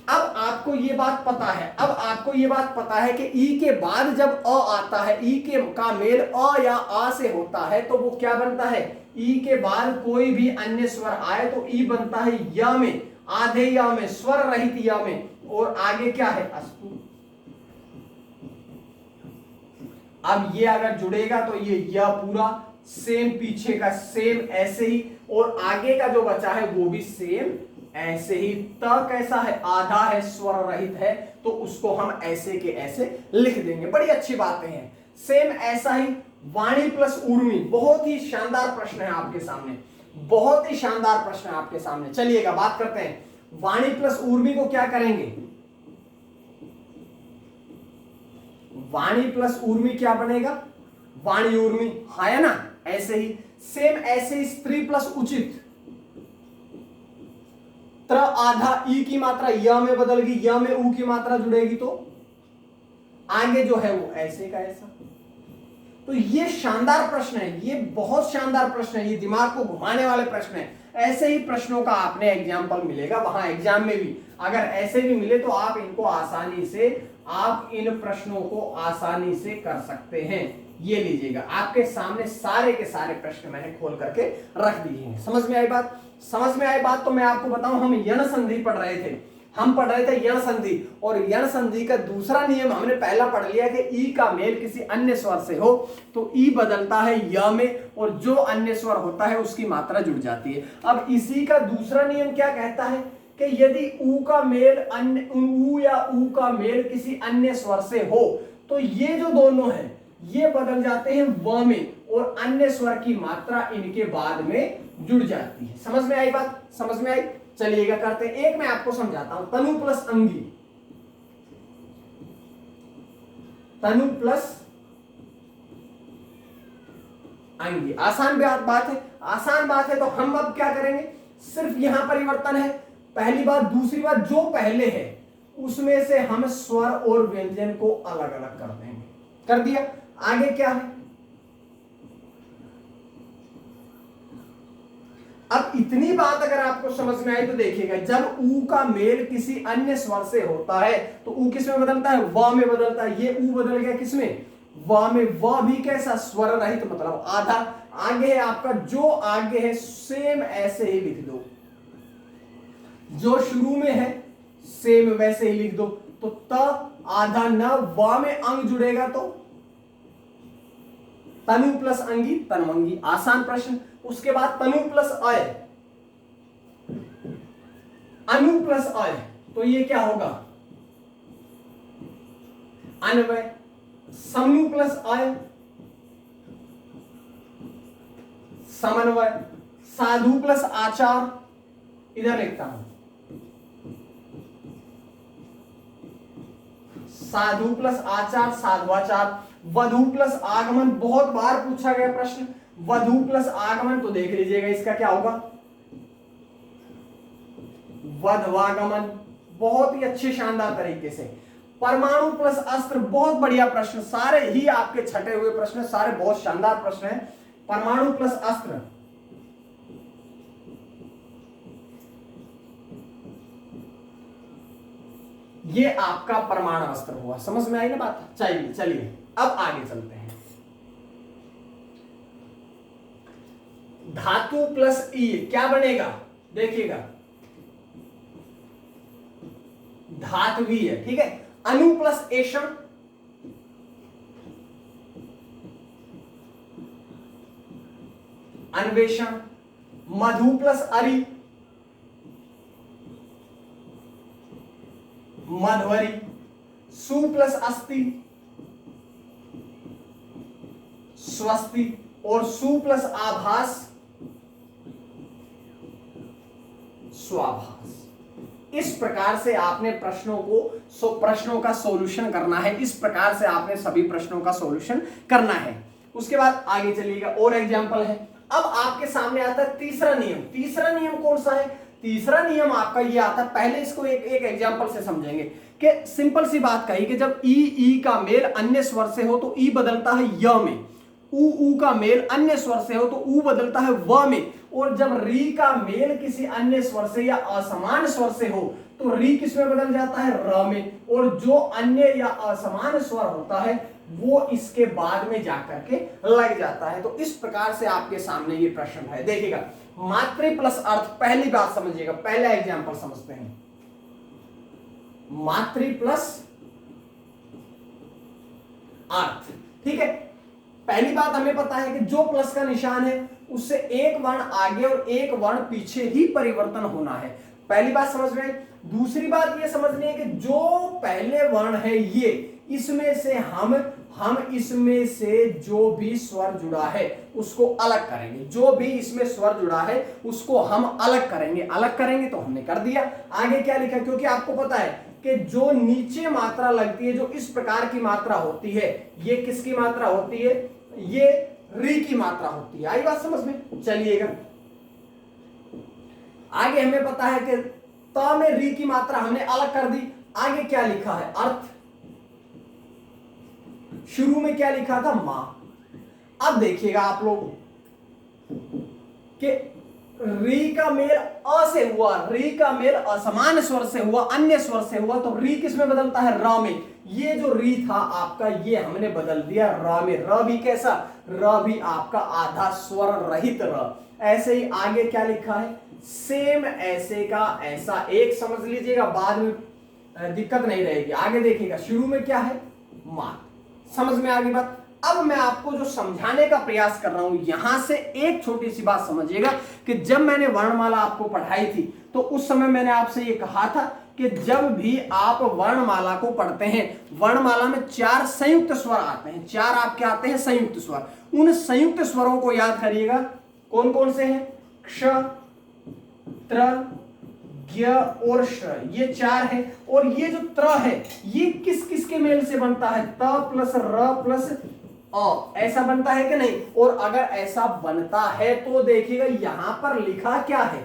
अब आपको ये बात पता है, अब आपको ये बात पता है कि ई के बाद जब अ आता है, ई के का मेल अ या आ से होता है तो वो क्या बनता है, ई के बाद कोई भी अन्य स्वर आए तो ई बनता है य में, आधे य में, स्वर रहित य में, और आगे क्या है अस्तु। अब ये अगर जुड़ेगा तो ये य पूरा, सेम पीछे का सेम ऐसे ही, और आगे का जो बचा है वो भी सेम ऐसे ही। त कैसा है, आधा है, स्वर रहित है, तो उसको हम ऐसे के ऐसे लिख देंगे। बड़ी अच्छी बातें हैं। सेम ऐसा ही वाणी प्लस ऊर्मी, बहुत ही शानदार प्रश्न है आपके सामने, बहुत ही शानदार प्रश्न है आपके सामने। चलिएगा बात करते हैं, वाणी प्लस ऊर्मी को क्या करेंगे, वाणी प्लस ऊर्मी क्या बनेगा, वाणी ऊर्मी, है ना। ऐसे ही सेम ऐसे ही स्त्री प्लस उचित, त्र आधा, ई की मात्रा य में बदल गई, य में ऊ की मात्रा जुड़ेगी तो आगे जो है वो ऐसे का ऐसा। तो ये शानदार प्रश्न है, ये बहुत शानदार प्रश्न है, ये दिमाग को घुमाने वाले प्रश्न है। ऐसे ही प्रश्नों का आपने एग्जाम्पल मिलेगा वहां एग्जाम में भी। अगर ऐसे भी मिले तो आप इनको आसानी से, आप इन प्रश्नों को आसानी से कर सकते हैं। ये लीजिएगा, आपके सामने सारे के सारे प्रश्न मैंने खोल करके रख दिए हैं। समझ में आई बात, समझ में आई बात। तो मैं आपको बताऊं, हम यण संधि पढ़ रहे थे, हम पढ़ रहे थे यण संधि, और यण संधि का दूसरा नियम हमने पहला पढ़ लिया कि ई का मेल किसी अन्य स्वर से हो तो ई बदलता है य में, और जो अन्य स्वर होता है उसकी मात्रा जुड़ जाती है। अब इसी का दूसरा नियम क्या कहता है कि यदि ऊ का मेल अन्य, ऊ या ऊ का मेल किसी अन्य स्वर से हो तो ये जो दोनों है ये बदल जाते हैं व में, और अन्य स्वर की मात्रा इनके बाद में जुड़ जाती है। समझ में आई बात, समझ में आई। चलिएगा करते हैं, एक मैं आपको समझाता हूं, तनु प्लस अंगी, तनु प्लस अंगी, आसान बात है, आसान बात है। तो हम अब क्या करेंगे, सिर्फ यहां परिवर्तन है, पहली बात। दूसरी बात, जो पहले है उसमें से हम स्वर और व्यंजन को अलग अलग कर देंगे। कर दिया, आगे क्या है। अब इतनी बात अगर आपको समझ में आई तो देखिएगा, जब ऊ का मेल किसी अन्य स्वर से होता है तो ऊ किस में बदलता है, व में बदलता है। ये ऊ बदल गया किसमें, व में। व भी कैसा, स्वर रहित, मतलब आधा। आगे है आपका, जो आगे है सेम ऐसे ही लिख दो, जो शुरू में है सेम वैसे ही लिख दो। तो त आधा न, व में अंग जुड़ेगा तो तनु प्लस अंगी, तनवंगी, आसान प्रश्न। उसके बाद तनु प्लस अय, अनु प्लस अय, तो ये क्या होगा, अन्वय। समनु प्लस अय, समन्वय। साधु प्लस आचार, इधर लिखता हूं, साधु प्लस आचार, साधुआचार। वधु प्लस आगमन, बहुत बार पूछा गया प्रश्न, वधु प्लस आगमन, तो देख लीजिएगा इसका क्या होगा, वधवागमन। बहुत ही अच्छे शानदार तरीके से। परमाणु प्लस अस्त्र, बहुत बढ़िया प्रश्न, सारे ही आपके छटे हुए प्रश्न, सारे बहुत शानदार प्रश्न हैं। परमाणु प्लस अस्त्र, ये आपका परमाणु अस्त्र हुआ। समझ में आई ना बात। चलिए चलिए अब आगे चलते हैं। धातु प्लस ई क्या बनेगा, देखिएगा धात्वीय, ठीक है। अनु प्लस एषण, अन्वेषण। मधु प्लस अरि, मधुवरी। सु प्लस अस्ति, स्वस्ति। और सु प्लस आभास, स्वाभास। इस प्रकार से आपने प्रश्नों का सॉल्यूशन करना है। इस प्रकार से आपने सभी प्रश्नों का सॉल्यूशन करना है। उसके बाद आगे चलिएगा, और एग्जांपल है। अब आपके सामने आता है तीसरा नियम। तीसरा नियम कौन सा है? तीसरा नियम आपका ये आता है, पहले इसको एक एग्जांपल से समझेंगे कि सिंपल सी बात कही कि जब ई का मेल अन्य स्वर से हो तो ई बदलता है य में, ऊ का मेल अन्य स्वर से हो तो ऊ बदलता है व में, और जब री का मेल किसी अन्य स्वर से या असमान स्वर से हो तो री किस में बदल जाता है, र में, और जो अन्य या असमान स्वर होता है वो इसके बाद में जाकर के लग जाता है। तो इस प्रकार से आपके सामने ये प्रश्न है। देखिएगा, मात्रे प्लस अर्थ, पहली बात समझिएगा, पहला एग्जांपल समझते हैं। मात्रे प्लस अर्थ, ठीक है। पहली बात हमें पता है कि जो प्लस का निशान है उससे एक वर्ण आगे और एक वर्ण पीछे ही परिवर्तन होना है। पहली बात समझ में। दूसरी बात ये समझनी है कि जो पहले वर्ण है ये, इसमें से हम इसमें से जो भी स्वर जुड़ा है उसको अलग करेंगे। जो भी इसमें स्वर जुड़ा है उसको हम अलग करेंगे। अलग करेंगे तो हमने कर दिया। आगे क्या लिखा, क्योंकि आपको पता है कि जो नीचे मात्रा लगती है, जो इस प्रकार की मात्रा होती है, ये किसकी मात्रा होती है, ये री की मात्रा होती है। आई बात समझ में। चलिएगा आगे, हमें पता है कि त में री की मात्रा हमने अलग कर दी। आगे क्या लिखा है, अर्थ। शुरू में क्या लिखा था, मां। अब देखिएगा आप लोग कि री का मेल अ से हुआ, री का मेल असमान स्वर से हुआ, अन्य स्वर से हुआ, तो री किस में बदलता है, र में। ये जो री था आपका, ये हमने बदल दिया र में। र भी कैसा, र भी आपका आधा स्वर रहित र। ऐसे ही आगे क्या लिखा है, सेम ऐसे का ऐसा। एक समझ लीजिएगा, बाद में दिक्कत नहीं रहेगी। आगे देखिएगा, शुरू में क्या है, मां। समझ में आ गई बात। अब मैं आपको जो समझाने का प्रयास कर रहा हूं, यहां से एक छोटी सी बात समझिएगा कि जब मैंने वर्णमाला आपको पढ़ाई थी तो उस समय मैंने आपसे ये कहा था कि जब भी आप वर्णमाला को पढ़ते हैं, वर्णमाला में 4 संयुक्त स्वर आते हैं। 4 आपके आते हैं संयुक्त स्वर। उन संयुक्त स्वरों को याद करिएगा, कौन कौन से हैं, क्ष, त्र, ज्ञ और श, ये 4 है। और ये जो त्र है ये किस किस के मेल से बनता है, त प्लस र प्लस अ, ऐसा बनता है कि नहीं। और अगर ऐसा बनता है तो देखिएगा यहां पर लिखा क्या है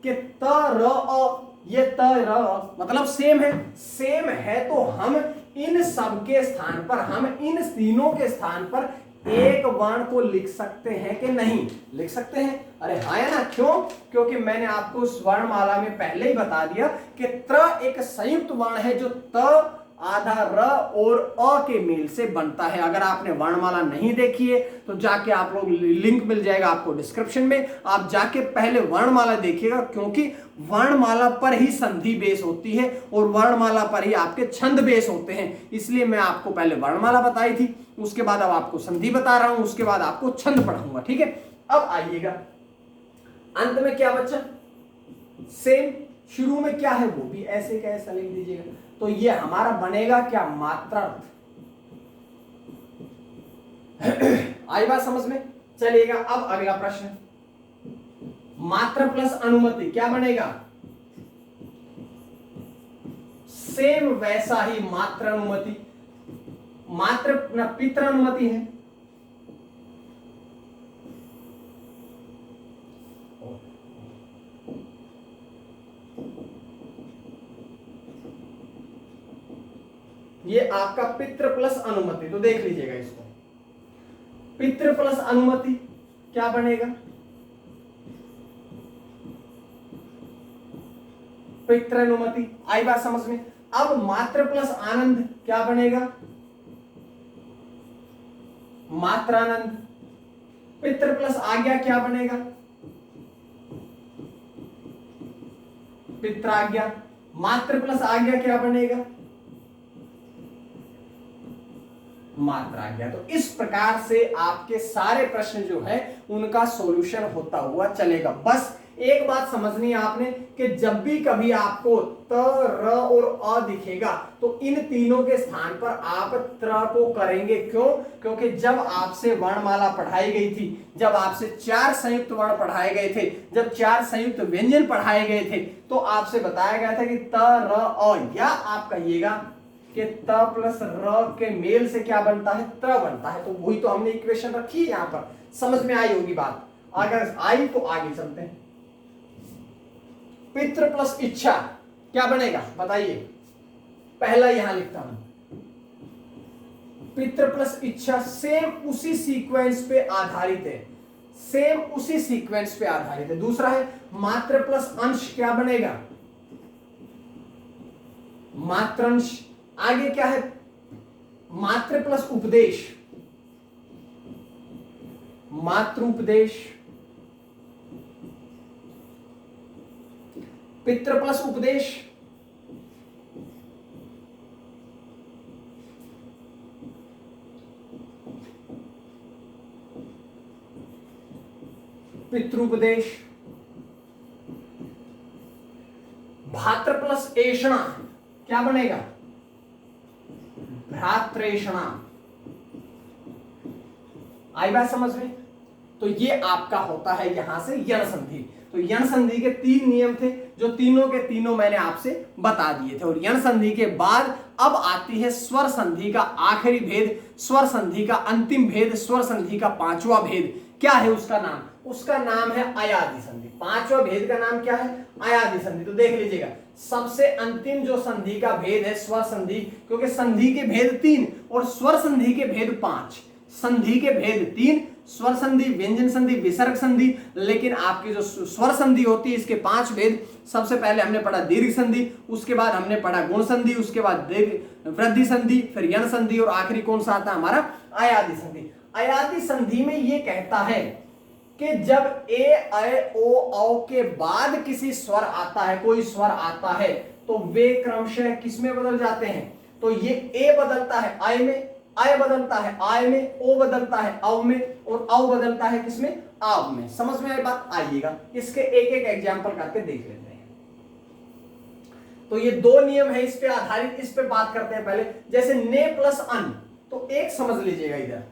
कि त र अ, ये त र मतलब सेम है। सेम है तो हम इन सब के स्थान पर, हम इन तीनों के स्थान पर एक वर्ण को लिख सकते हैं कि नहीं, लिख सकते हैं। अरे हाँ या ना, क्यों? क्योंकि मैंने आपको उस वर्णमाला में पहले ही बता दिया कि त्र एक संयुक्त वर्ण है जो त आधा र और अ के मेल से बनता है। अगर आपने वर्णमाला नहीं देखी है तो जाके आप लोग, लिंक मिल जाएगा आपको डिस्क्रिप्शन में, आप जाके पहले वर्णमाला देखिएगा, क्योंकि वर्णमाला पर ही संधि बेस होती है और वर्णमाला पर ही आपके छंद बेस होते हैं। इसलिए मैं आपको पहले वर्णमाला बताई थी, उसके बाद अब आपको संधि बता रहा हूं, उसके बाद आपको छंद पढ़ाऊंगा, ठीक है। अब आइएगा, अंत में क्या बच्चा, सेम। शुरू में क्या है वो भी ऐसे का ऐसा लिख दीजिएगा। तो ये हमारा बनेगा क्या, मात्रार्थ। आई बात समझ में। चलिएगा अब अगला प्रश्न, मात्र प्लस अनुमति क्या बनेगा, सेम वैसा ही मात्र अनुमति। मात्र पित्र अनुमति है, ये आपका पितृ प्लस अनुमति। तो देख लीजिएगा इसको, पितृ प्लस अनुमति क्या बनेगा, पितृ अनुमति। आई बात समझ में। अब मात्र प्लस आनंद क्या बनेगा, मात्रानंद। पितृ प्लस आज्ञा क्या बनेगा, पित्र आ गया, मात्र प्लस आ गया, क्या बनेगा, मात्र आ गया। तो इस प्रकार से आपके सारे प्रश्न जो है उनका सॉल्यूशन होता हुआ चलेगा। बस एक बात समझनी है आपने कि जब भी कभी आपको त, र और अ दिखेगा तो इन तीनों के स्थान पर आप त्र को करेंगे। क्यों? क्योंकि जब आपसे वर्णमाला पढ़ाई गई थी, जब आपसे 4 संयुक्त वर्ण पढ़ाए गए थे, जब 4 संयुक्त व्यंजन पढ़ाए गए थे, तो आपसे बताया गया था कि त, र, अ, या आप कहिएगा कि त प्लस र के मेल से क्या बनता है, त्र बनता है। तो वही तो हमने इक्वेशन रखी है, यहां पर समझ में आई होगी बात। अगर आई तो आगे चलते हैं। पितृ प्लस इच्छा क्या बनेगा बताइए, पहला यहां लिखता हूं, पितृ प्लस इच्छा सेम उसी सीक्वेंस पे आधारित है, सेम उसी सीक्वेंस पे आधारित है। दूसरा है मात्र प्लस अंश, क्या बनेगा, मात्रंश। आगे क्या है, मात्र प्लस उपदेश, मातृपदेश। पितृ प्लस उपदेश, पितृपदेश। भात्र प्लस ऐषणा क्या बनेगा, भ्रातृषणा। आई बात समझ में? तो ये आपका होता है यहां से यण संधि। तो यण संधि के 3 नियम थे जो तीनों के तीनों मैंने आपसे बता दिए थे। और यण संधि के बाद अब आती है स्वर संधि का आखिरी भेद, स्वर संधि का अंतिम भेद, स्वर संधि का 5वां भेद। क्या है उसका नाम? उसका नाम है अयादि संधि। 5वां भेद का नाम क्या है? अयादि संधि। तो देख लीजिएगा, सबसे अंतिम जो संधि का भेद है स्वर संधि, क्योंकि संधि के भेद 3 और स्वर संधि के भेद 5। संधि के भेद 3, स्वर संधि, व्यंजन संधि, विसर्ग संधि, लेकिन आपकी जो स्वर संधि होती है इसके 5 भेद। सबसे पहले हमने पढ़ा दीर्घ संधि, उसके बाद हमने पढ़ा गुण संधि, उसके बाद वृद्धि संधि, फिर यण संधि और आखिरी कौन सा आता है हमारा? अयादि संधि। अयादि संधि में यह कहता है कि जब ए, ऐ, ओ, औ के बाद किसी स्वर आता है, कोई स्वर आता है, तो वे क्रमशः किस में बदल जाते हैं? तो ये ए बदलता है आय में, आय बदलता है आय में, ओ बदलता है औ में, और औ बदलता है किसमें? आव में। समझ में आई बात? आइएगा इसके एक एक एग्जाम्पल करके देख लेते हैं। तो ये 2 नियम है इस पे आधारित, इस पे बात करते हैं पहले। जैसे ने प्लस अन, तो एक समझ लीजिएगा इधर,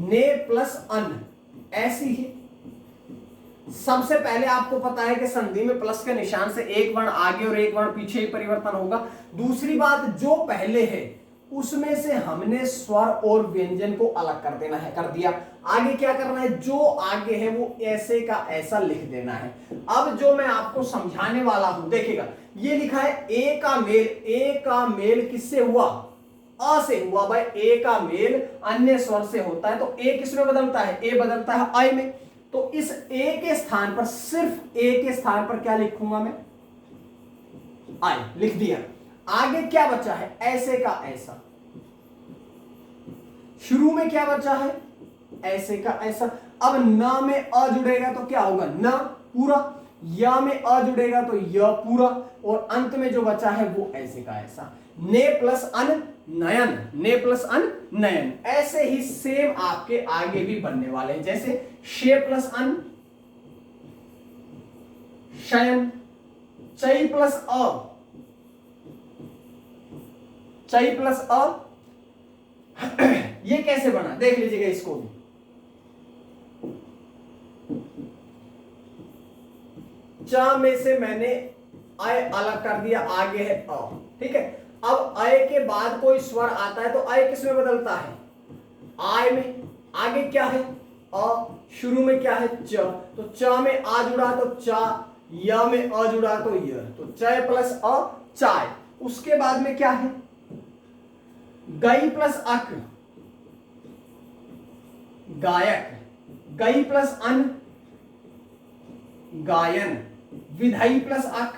ने प्लस अन ऐसी ही। सबसे पहले आपको पता है कि संधि में प्लस के निशान से एक वर्ण आगे और एक वर्ण पीछे ही परिवर्तन होगा। दूसरी बात, जो पहले है उसमें से हमने स्वर और व्यंजन को अलग कर देना है, कर दिया। आगे क्या करना है? जो आगे है वो ऐसे का ऐसा लिख देना है। अब जो मैं आपको समझाने वाला हूं देखिएगा, ये लिखा है ए का मेल, ए का मेल किससे हुआ? अ से हुआ। भाई ए का मेल अन्य स्वर से होता है, तो ए किस में बदलता है? ए बदलता है आई में। तो इस ए के स्थान पर, सिर्फ ए के स्थान पर क्या लिखूंगा मैं? आई लिख दिया। आगे क्या बचा है? ऐसे का ऐसा। शुरू में क्या बचा है? ऐसे का ऐसा। अब न में अ जुड़ेगा तो क्या होगा? न पूरा। या में अ जुड़ेगा तो य पूरा। और अंत में जो बचा है वो ऐसे का ऐसा। ने प्लस अन नयन, ने प्लस अन नयन। ऐसे ही सेम आपके आगे भी बनने वाले हैं। जैसे शे प्लस अन शयन, चई प्लस अ, चई प्लस अ। ये कैसे बना देख लीजिएगा इसको भी। चा में से मैंने अय अलग कर दिया, आगे है अ, ठीक है। अब अय के बाद कोई स्वर आता है तो अय किस में बदलता है? आय में। आगे क्या है? अ। शुरू में क्या है? च। तो च में आ जुड़ा तो चा, य में अ जुड़ा तो य, तो चय प्लस अ चाय। उसके बाद में क्या है? गई प्लस अक गायक, गई प्लस अन गायन, विधाई प्लस अक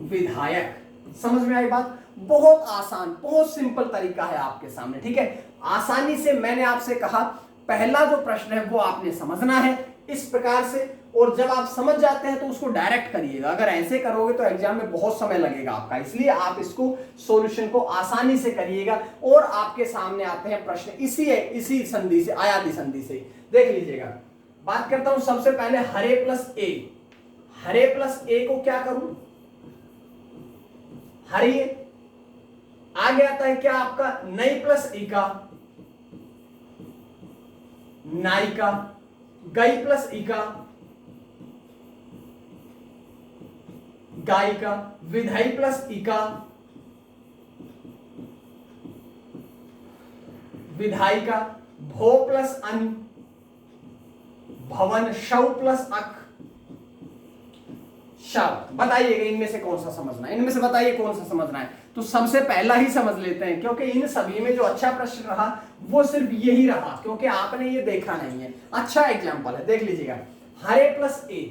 विधायक। समझ में आई बात? बहुत आसान, बहुत सिंपल तरीका है आपके सामने, ठीक है। आसानी से मैंने आपसे कहा पहला जो प्रश्न है वो आपने समझना है इस प्रकार से, और जब आप समझ जाते हैं तो उसको डायरेक्ट करिएगा। अगर ऐसे करोगे तो एग्जाम में बहुत समय लगेगा आपका, इसलिए आप इसको सॉल्यूशन को आसानी से करिएगा। और आपके सामने आते हैं प्रश्न इसी संधि से, आयादी संधि से। देख लीजिएगा, बात करता हूं सबसे पहले हरे प्लस ए। हरे प्लस ए को क्या करूं, हरिये। आगे आता है क्या आपका नई प्लस इका, नायिका। गई प्लस इका, गायिका। विधाई प्लस इका, विधायिका। भो प्लस अन, भवन। शव प्लस अक, शव। बताइएगा इनमें से कौन सा समझना है, इनमें से बताइए कौन सा समझना है। तो सबसे पहला ही समझ लेते हैं, क्योंकि इन सभी में जो अच्छा प्रश्न रहा वो सिर्फ यही रहा, क्योंकि आपने ये देखा नहीं है। अच्छा एग्जांपल है, देख लीजिएगा। हरे प्लस ए,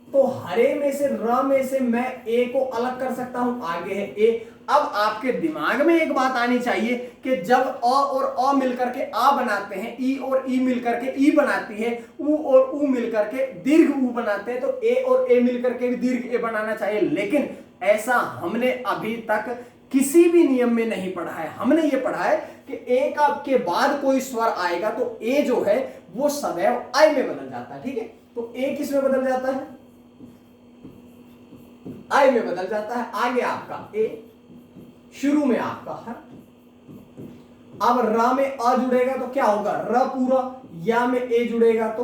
तो हरे में से र में से मैं ए को अलग कर सकता हूं, आगे है ए। अब आपके दिमाग में एक बात आनी चाहिए कि जब अ और अ मिलकर के आ बनाते हैं, ई और ई मिलकर के ई बनाती है, उ और उ मिलकर के दीर्घ उ बनाते हैं, तो ए और ए मिलकर के भी दीर्घ ए बनाना चाहिए। लेकिन ऐसा हमने अभी तक किसी भी नियम में नहीं पढ़ा है। हमने ये पढ़ा है कि ए का के बाद कोई स्वर आएगा तो ए जो है वो सदैव आई में बदल जाता है। ठीक है, तो ए किस में बदल जाता है, आई में बदल जाता है। आगे आपका ए, शुरू में आपका हर। अब र में अ जुड़ेगा तो क्या होगा, र पूरा। या में ए जुड़ेगा तो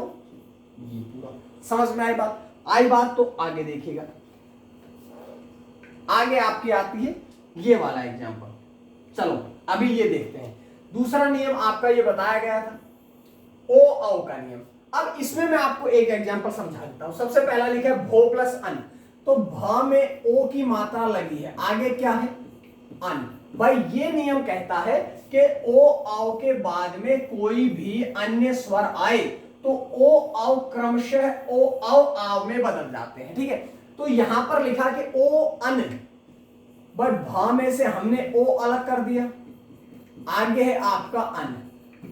ये पूरा। समझ में आई बात, आई बात। तो आगे देखिएगा, आगे आपकी आती है ये वाला एग्जांपल। चलो अभी ये देखते हैं। दूसरा नियम आपका ये बताया गया था, ओ औ का नियम। अब इसमें मैं आपको एक एग्जांपल समझा देता हूं। सबसे पहला लिखा है भो प्लस अन, तो भ में ओ की मात्रा लगी है, आगे क्या है अन। भाई ये नियम कहता है कि ओ औ के बाद में कोई भी अन्य स्वर आए तो ओ औ क्रमशः ओ औ आव में बदल जाते हैं। ठीक है, तो यहां पर लिखा कि ओ अन, बट भ में से हमने ओ अलग कर दिया, आगे है आपका अन।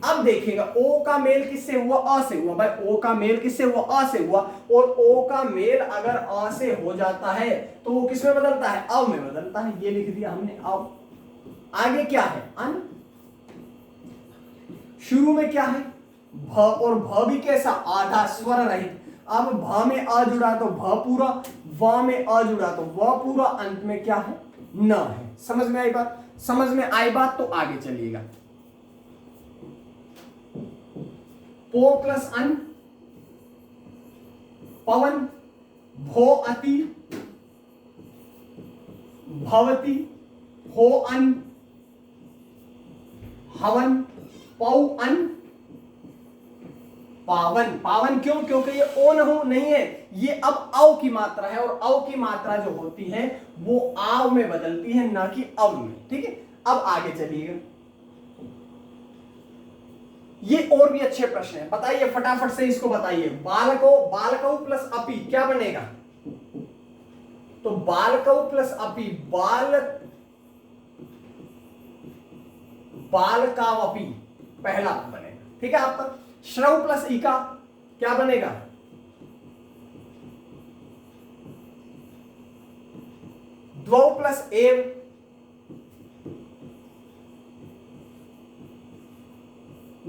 अब देखिएगा ओ का मेल किससे हुआ, अ से हुआ। भाई ओ का मेल किससे हुआ, अ से हुआ। और ओ का मेल अगर अ से हो जाता है तो वो किस में बदलता है, अव में बदलता है। ये लिख दिया हमने अव। आगे क्या है अन, शुरू में क्या है भ, और भ भी कैसा, आधा स्वर रहित। अब भ में अ जुड़ा तो भ पूरा, व में अ जुड़ा तो व पूरा, अंत में क्या है न है। समझ में आई बात, समझ में आई बात। तो आगे चलिएगा, पो प्लस अन, पवन। भो अति, भवती। हो अन, हवन। पौ अन, पावन। पावन क्यों, क्योंकि ये ओ नहीं है, ये अब औ की मात्रा है, और औ की मात्रा जो होती है वो आव में बदलती है, ना कि अव में। ठीक है, अब आगे चलिएगा। ये और भी अच्छे प्रश्न है, बताइए फटाफट से इसको बताइए। बालको, बालकौ प्लस अपि क्या बनेगा, तो बालकौ प्लस अपि बालकावपि पहला बनेगा। ठीक है आपका। श्रव प्लस इका क्या बनेगा, द्वौ प्लस एव,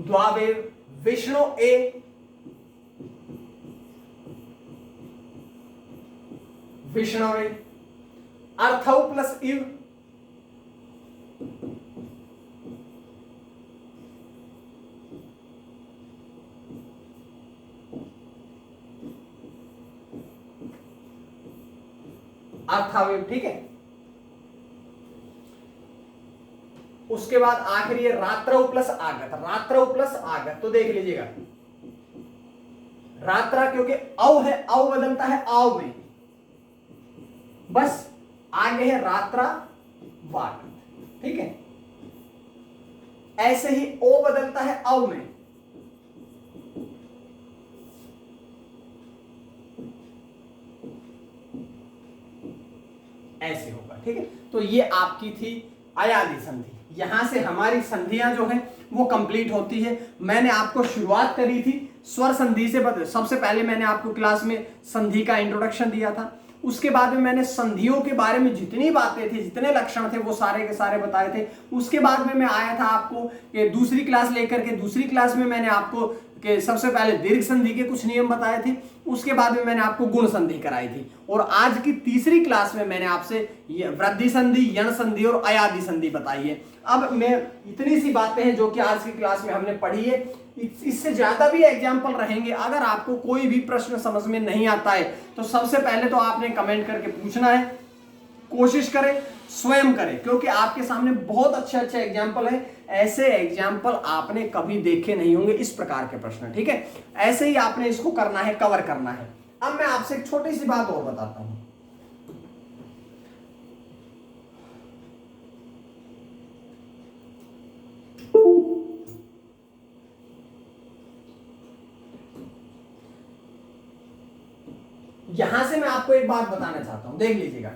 द्वावेव। विष्णु ए, विष्णवे। अर्थौ प्लस इव, अर्थावेव। ठीक है, उसके बाद आखिरी है रात्रौ प्लस आगत। रात्रौ प्लस आगत, तो देख लीजिएगा रात्रा क्योंकि औ है, औ बदलता है आव में, बस आगे है रात्रा वागत। ठीक है, ऐसे ही ओ बदलता है औ में, ऐसे होगा। ठीक है, तो ये आपकी थी अयादी संधि। यहां से हमारी संधियां जो है वो कंप्लीट होती है। मैंने आपको शुरुआत करी थी स्वर संधि से सबसे पहले मैंने आपको क्लास में संधि का इंट्रोडक्शन दिया था। उसके बाद में मैंने संधियों के बारे में जितनी बातें थी, जितने लक्षण थे, वो सारे के सारे बताए थे। उसके बाद में मैं आया था आपको कि दूसरी क्लास लेकर के, दूसरी क्लास में मैंने आपको कि सबसे पहले दीर्घ संधि के कुछ नियम बताए थे। उसके बाद में मैंने आपको गुण संधि कराई थी। और आज की तीसरी क्लास में मैंने आपसे वृद्धि संधि, यण संधि और अयादि संधि बताई है। अब मैं इतनी सी बातें हैं जो कि आज की क्लास में हमने पढ़ी है, इससे ज्यादा भी एग्जाम्पल रहेंगे। अगर आपको कोई भी प्रश्न समझ में नहीं आता है तो सबसे पहले तो आपने कमेंट करके पूछना है, कोशिश करें, स्वयं करें, क्योंकि आपके सामने बहुत अच्छे अच्छे एग्जाम्पल है। ऐसे एग्जाम्पल आपने कभी देखे नहीं होंगे, इस प्रकार के प्रश्न, ठीक है। ऐसे ही आपने इसको करना है, कवर करना है। अब मैं आपसे एक छोटी सी बात और बताता हूं। यहां से मैं आपको एक बात बताना चाहता हूं, देख लीजिएगा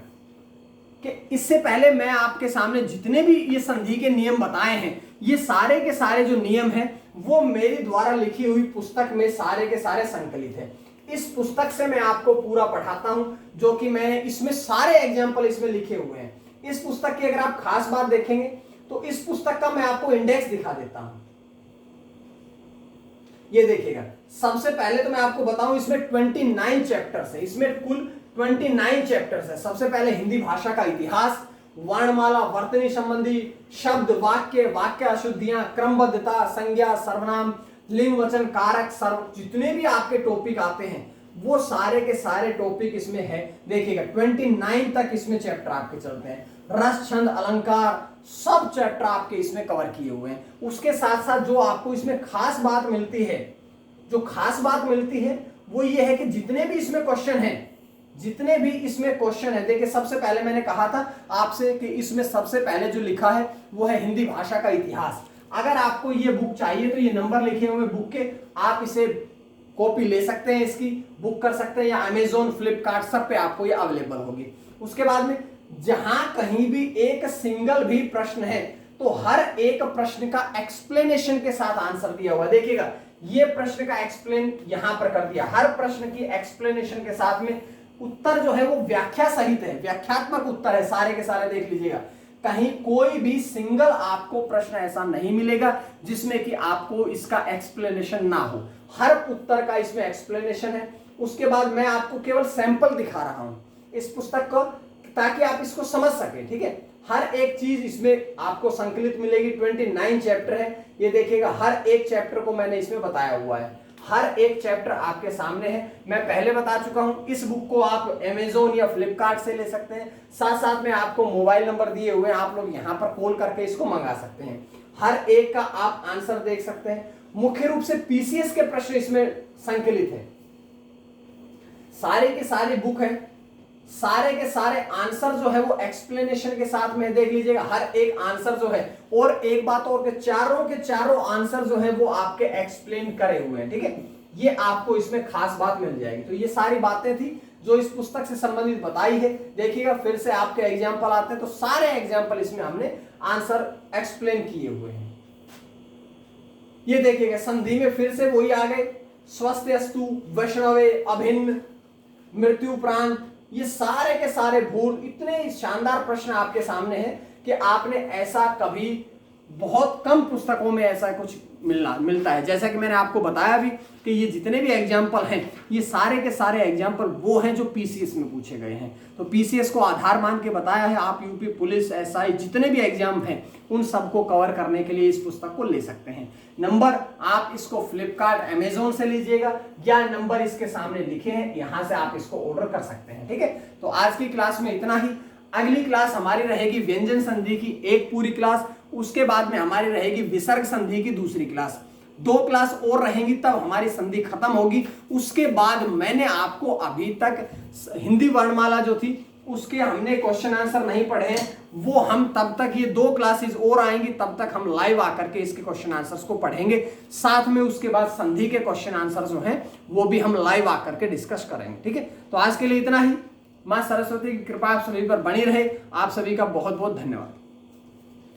कि इससे पहले मैं आपके सामने जितने भी ये संधि के नियम बताए हैं, ये सारे के सारे जो नियम हैं वो मेरी द्वारा लिखी हुई पुस्तक में सारे के सारे संकलित है। इस पुस्तक से मैं आपको पूरा पढ़ाता हूं, जो कि मैं इसमें सारे एग्जाम्पल इसमें लिखे हुए हैं। इस पुस्तक की अगर आप खास बात देखेंगे तो इस पुस्तक का मैं आपको इंडेक्स दिखा देता हूं। ये देखिएगा, सबसे पहले तो मैं आपको बताऊं, इसमें 29 चैप्टर्स है। इसमें कुल 29 चैप्टर्स है। सबसे पहले हिंदी भाषा का इतिहास, वर्णमाला, वर्तनी संबंधी शब्द, वाक्य, वाक्य अशुद्धियां, क्रमबद्धता, संज्ञा, सर्वनाम, लिंग, वचन, कारक, सर्व, जितने भी आपके टॉपिक आते हैं वो सारे के सारे टॉपिक इसमें है। देखिएगा 29 तक इसमें चैप्टर आपके चलते हैं। रस, छंद, अलंकार, सब चैप्टर आपके इसमें कवर किए हुए हैं। उसके साथ साथ जो आपको इसमें खास बात मिलती है, जो खास बात मिलती है वो ये है कि जितने भी इसमें क्वेश्चन हैं, जितने भी इसमें क्वेश्चन है, देखिए सबसे पहले मैंने कहा था आपसे कि इसमें सबसे पहले जो लिखा है वो है हिंदी भाषा का इतिहास। अगर आपको ये बुक चाहिए तो ये नंबर लिखे हुए बुक के, आप इसे कॉपी ले सकते हैं, इसकी बुक कर सकते हैं, या अमेजोन, फ्लिपकार्ट, सब पे आपको ये अवेलेबल होगी। उसके बाद में जहां कहीं भी एक सिंगल भी प्रश्न है तो हर एक प्रश्न का एक्सप्लेनेशन के साथ आंसर दिया हुआ। देखिएगा ये प्रश्न का एक्सप्लेन यहां पर कर दिया, हर प्रश्न की एक्सप्लेनेशन के साथ में उत्तर जो है वो व्याख्या सहित है, व्याख्यात्मक उत्तर है सारे के सारे। देख लीजिएगा कहीं कोई भी सिंगल आपको प्रश्न ऐसा नहीं मिलेगा जिसमें कि आपको इसका एक्सप्लेनेशन ना हो, हर उत्तर का इसमें एक्सप्लेनेशन है। उसके बाद मैं आपको केवल सैंपल दिखा रहा हूं इस पुस्तक को, ताकि आप इसको समझ सके, ठीक है। हर एक चीज इसमें आपको संकलित मिलेगी। 29 चैप्टर है, ये देखिएगा हर एक चैप्टर को मैंने इसमें बताया हुआ है, हर एक चैप्टर आपके सामने है। मैं पहले बता चुका हूं, इस बुक को आप अमेजोन या फ्लिपकार्ट से ले सकते हैं। साथ साथ में आपको मोबाइल नंबर दिए हुए हैं, आप लोग यहां पर कॉल करके इसको मंगा सकते हैं। हर एक का आप आंसर देख सकते हैं। मुख्य रूप से पीसीएस के प्रश्न इसमें संकलित है। सारे के सारे बुक है, सारे के सारे आंसर जो है वो एक्सप्लेनेशन के साथ में देख लीजिएगा, हर एक आंसर जो है। और एक बात और के चारों आंसर जो है वो आपके एक्सप्लेन करे हुए हैं, ठीक है। ये आपको इसमें खास बात मिल जाएगी। तो ये सारी बातें थी जो इस पुस्तक से संबंधित बताई है। देखिएगा फिर से आपके एग्जाम्पल आते हैं तो सारे एग्जाम्पल इसमें हमने आंसर एक्सप्लेन किए हुए हैं। ये देखिएगा संधि में फिर से वही आ गए, स्वस्त्यस्तु, वैष्णवे, अभिन्न, मृत्युपरांत, ये सारे के सारे भूल। इतने शानदार प्रश्न आपके सामने हैं कि आपने ऐसा कभी, बहुत कम पुस्तकों में ऐसा कुछ मिलता है। जैसा कि मैंने आपको बताया भी कि ये जितने भी एग्जाम्पल हैं ये सारे के सारे एग्जाम्पल वो हैं जो पीसीएस में पूछे गए हैं। तो पीसीएस को आधार मान के बताया है। आप यूपी पुलिस, एसआई, जितने भी एग्जाम हैं उन सबको कवर करने के लिए इस पुस्तक को ले सकते हैं। नंबर आप इसको फ्लिपकार्ट, अमेजोन से लीजिएगा, या नंबर इसके सामने लिखे हैं, यहां से आप इसको ऑर्डर कर सकते हैं, ठीक है। तो आज की क्लास में इतना ही। अगली क्लास हमारी रहेगी व्यंजन संधि की एक पूरी क्लास, उसके बाद में हमारी रहेगी विसर्ग संधि की दूसरी क्लास। 2 क्लास और रहेंगी, तब हमारी संधि खत्म होगी। उसके बाद मैंने आपको अभी तक हिंदी वर्णमाला जो थी उसके हमने क्वेश्चन आंसर नहीं पढ़े हैं, वो हम तब तक, ये 2 क्लासेस और आएंगी, तब तक हम लाइव आकर के इसके क्वेश्चन आंसर्स को पढ़ेंगे। साथ में उसके बाद संधि के क्वेश्चन आंसर जो हैं वो भी हम लाइव आकर के डिस्कस करेंगे, ठीक है। तो आज के लिए इतना ही। मां सरस्वती की कृपा आप सभी पर बनी रहे। आप सभी का बहुत बहुत धन्यवाद।